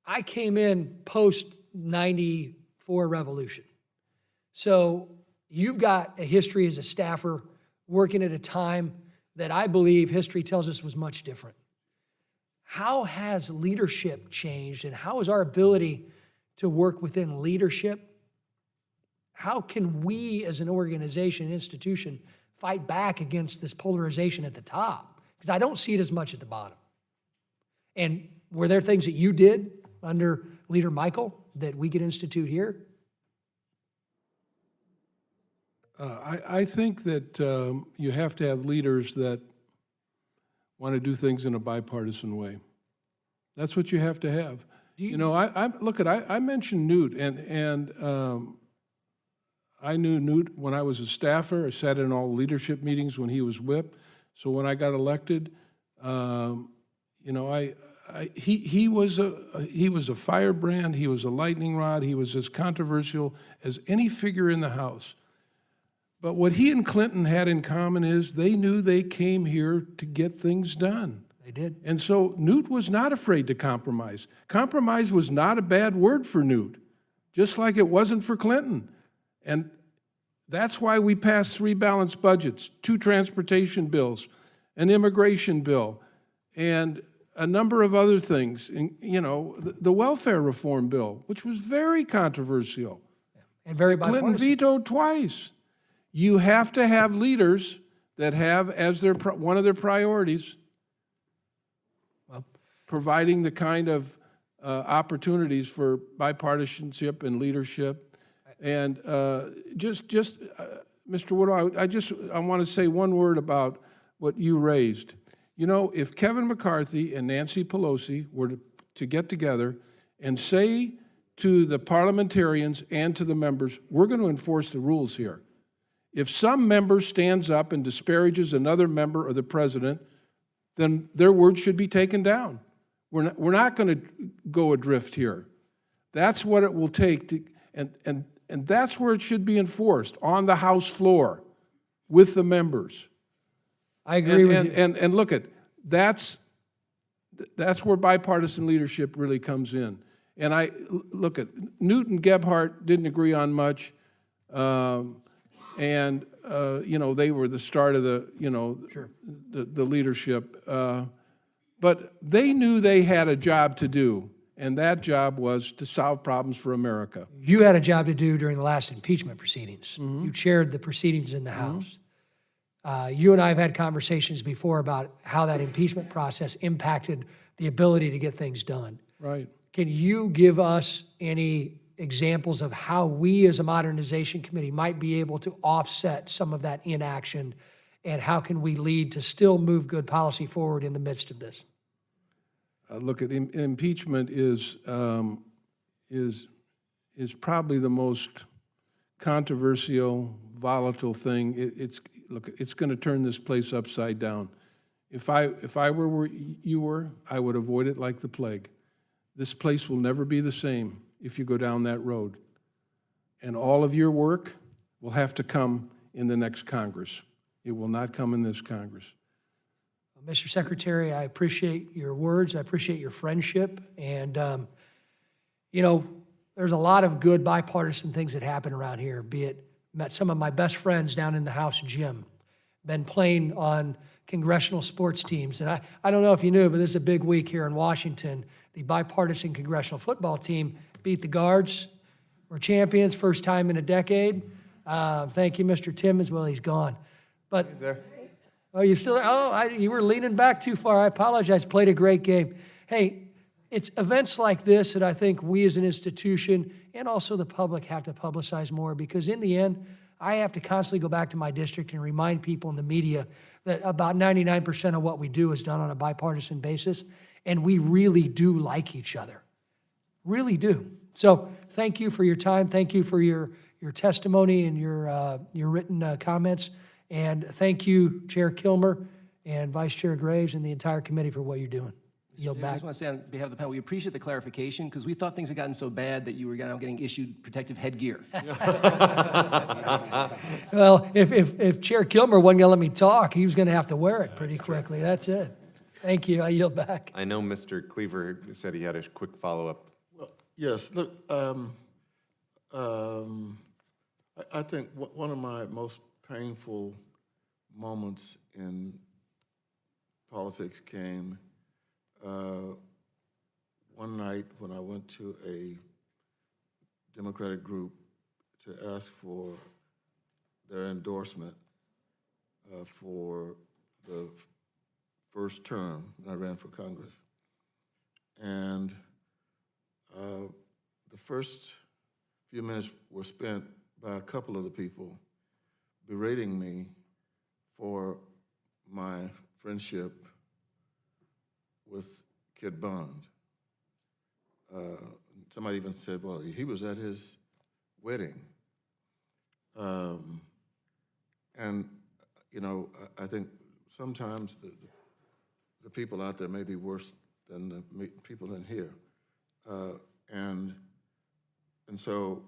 I came in post-94 revolution. So you've got a history as a staffer working at a time that I believe history tells us was much different. How has leadership changed, and how is our ability to work within leadership? How can we as an organization, institution, fight back against this polarization at the top? Because I don't see it as much at the bottom. And were there things that you did under Leader Michael that we could institute here? I think that you have to have leaders that want to do things in a bipartisan way. That's what you have to have. You know, I mentioned Newt, and I knew Newt when I was a staffer. I sat in all leadership meetings when he was whip. So when I got elected, you know, he was a firebrand. He was a lightning rod. He was as controversial as any figure in the House. But what he and Clinton had in common is they knew they came here to get things done. They did. And so Newt was not afraid to compromise. Compromise was not a bad word for Newt, just like it wasn't for Clinton. And that's why we passed 3 balanced budgets, 2 transportation bills, an immigration bill, and a number of other things. And, you know, the welfare reform bill, which was very controversial. And very bipartisan. Clinton vetoed twice. You have to have leaders that have as their one of their priorities providing the kind of opportunities for bipartisanship and leadership. And Mr. Woodall, I want to say one word about what you raised. You know, if Kevin McCarthy and Nancy Pelosi were to get together and say to the parliamentarians and to the members, we're going to enforce the rules here. If some member stands up and disparages another member or the president, then their word should be taken down. We're not going to go adrift here. That's what it will take to, and that's where it should be enforced, on the House floor with the members. I agree with you. And look at, that's where bipartisan leadership really comes in. And look at, Newt and Gebhardt didn't agree on much. You know, they were the start of the, you know, sure, the leadership. But they knew they had a job to do, and that job was to solve problems for America. You had a job to do during the last impeachment proceedings. You chaired the proceedings in the House. You and I have had conversations before about how that impeachment process impacted the ability to get things done. Right. Can you give us any examples of how we as a modernization committee might be able to offset some of that inaction, and how can we lead to still move good policy forward in the midst of this? Look, at impeachment is probably the most controversial, volatile thing. It's going to turn this place upside down. If I were where you were, I would avoid it like the plague. This place will never be the same if you go down that road. And all of your work will have to come in the next Congress. It will not come in this Congress. Mr. Secretary, I appreciate your words. I appreciate your friendship. And, you know, there's a lot of good bipartisan things that happen around here, be it met some of my best friends down in the House gym, been playing on congressional sports teams. And I don't know if you knew, but this is a big week here in Washington. The bipartisan congressional football team beat the Guards. We're champions, first time in a decade. Thank you, Mr. Timmons. Well, he's gone. But he's there. Oh, you still? Oh, you were leaning back too far. I apologize. Played a great game. Hey, it's events like this that I think we as an institution and also the public have to publicize more, because in the end, I have to constantly go back to my district and remind people in the media that about 99% of what we do is done on a bipartisan basis, and we really do like each other. Really do. So thank you for your time. Thank you for your testimony and your written comments. And thank you, Chair Kilmer and Vice Chair Graves and the entire committee for what you're doing. yield I back. just want to say on behalf of the panel, we appreciate the clarification because we thought things had gotten so bad that you were now getting issued protective headgear. Well, if Chair Kilmer wasn't going to let me talk, he was going to have to wear it pretty quickly. That's it. Thank you. I yield back. I know Mr. Cleaver said he had a quick follow-up. Well, yes, look, I think one of my most painful moments in politics came one night when I went to a Democratic group to ask for their endorsement for the first term when I ran for Congress. And the first few minutes were spent by a couple of the people berating me for my friendship with Kid Bond. Somebody even said, well, he was at his wedding. And, you know, I think sometimes the people out there may be worse than the people in here. And so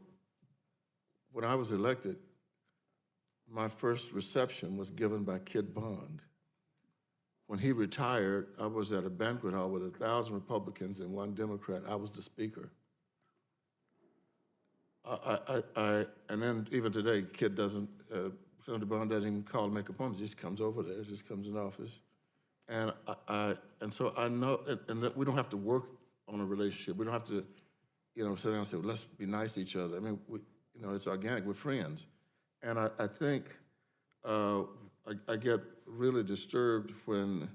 when I was elected, my first reception was given by Kid Bond. When he retired, I was at a banquet hall with 1,000 Republicans and 1 Democrat. I was the speaker. And then even today, Kid doesn't, Senator Bond doesn't even call to make appointments. He just comes over there, just comes in office. And so I know, and that we don't have to work on a relationship. We don't have to, you know, sit down and say, well, let's be nice to each other. I mean, you know, it's organic, we're friends. And I think I get really disturbed when,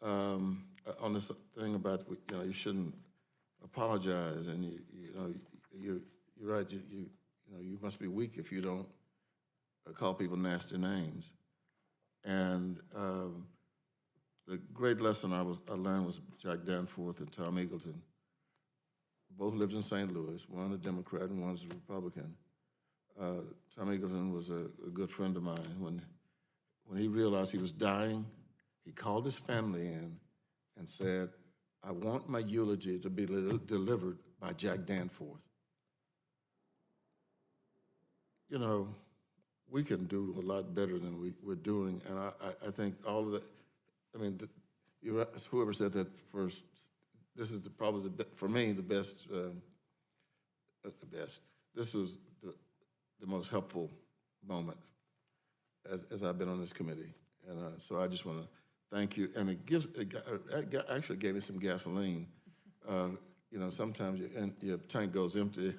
on this thing about, you know, you shouldn't apologize, and you know, you're right, you know, you must be weak if you don't call people nasty names. And the great lesson I learned was Jack Danforth and Tom Eagleton. Both lived in St. Louis, one a Democrat and one was a Republican. Tom Eagleton was a good friend of mine. When he realized he was dying, he called his family in and said, I want my eulogy to be delivered by Jack Danforth. You know, we can do a lot better than we're doing, and I think all of that, I mean, whoever said that first, this is probably, for me, the best, this was the most helpful moment as I've been on this committee. And so I just want to thank you. And it actually gave me some gasoline. You know, sometimes your tank goes empty.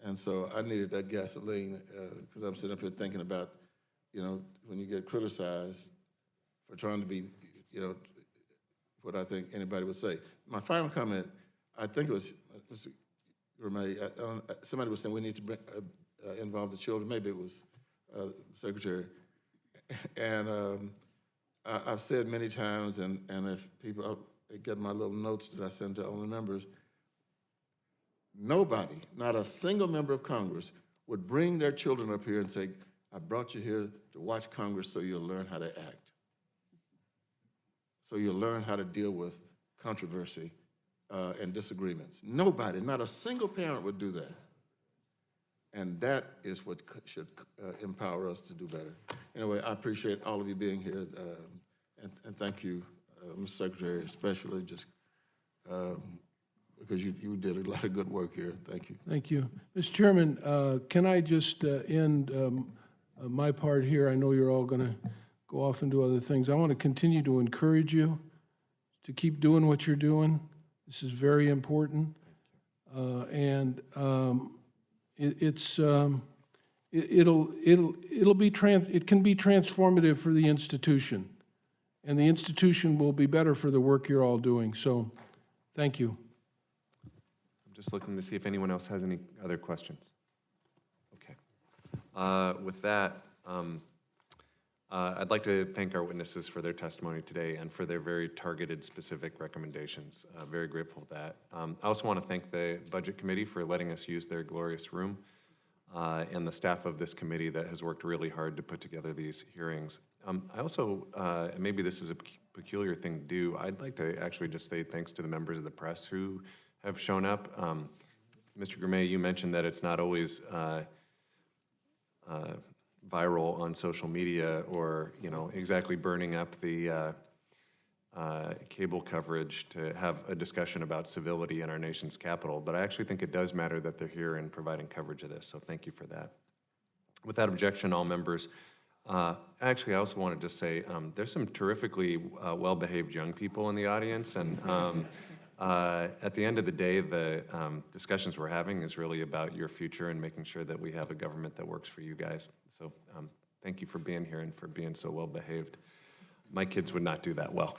And so I needed that gasoline because I'm sitting up here thinking about, you know, when you get criticized for trying to be, you know, what I think anybody would say. My final comment, I think it was, Mr. Ramey, somebody was saying we need to involve the children. Maybe it was the secretary. And I've said many times, and if people get my little notes that I send to all the members, nobody, not a single member of Congress, would bring their children up here and say, I brought you here to watch Congress so you'll learn how to act. So you'll learn how to deal with controversy and disagreements. Nobody, not a single parent would do that. And that is what should empower us to do better. Anyway, I appreciate all of you being here, and thank you, Mr. Secretary, especially just because you did a lot of good work here. Thank you. Thank you. Mr. Chairman, can I just end my part here? I know you're all going to go off and do other things. I want to continue to encourage you to keep doing what you're doing. This is very important. It can be transformative for the institution, and the institution will be better for the work you're all doing. So, thank you. I'm just looking to see if anyone else has any other questions. Okay. With that, I'd like to thank our witnesses for their testimony today and for their very targeted, specific recommendations. Very grateful for that. I also want to thank the Budget Committee for letting us use their glorious room, and the staff of this committee that has worked really hard to put together these hearings. I also, and maybe this is a peculiar thing to do. I'd like to actually just say thanks to the members of the press who have shown up. Mr. Groom, you mentioned that it's not always viral on social media or, exactly burning up the cable coverage to have a discussion about civility in our nation's capital. But I actually think it does matter that they're here and providing coverage of this, so thank you for that. Without objection, all members. Actually, I also wanted to say there's some terrifically well-behaved young people in the audience, and at the end of the day, the discussions we're having is really about your future and making sure that we have a government that works for you guys. So thank you for being here and for being so well-behaved. My kids would not do that well.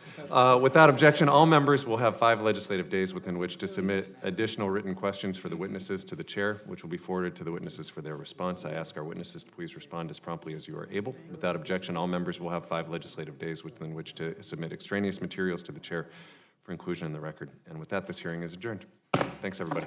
Without objection, all members will have 5 legislative days within which to submit additional written questions for the witnesses to the chair, which will be forwarded to the witnesses for their response. I ask our witnesses to please respond as promptly as you are able. Without objection, all members will have 5 legislative days within which to submit extraneous materials to the chair for inclusion in the record. And with that, this hearing is adjourned. Thanks, everybody.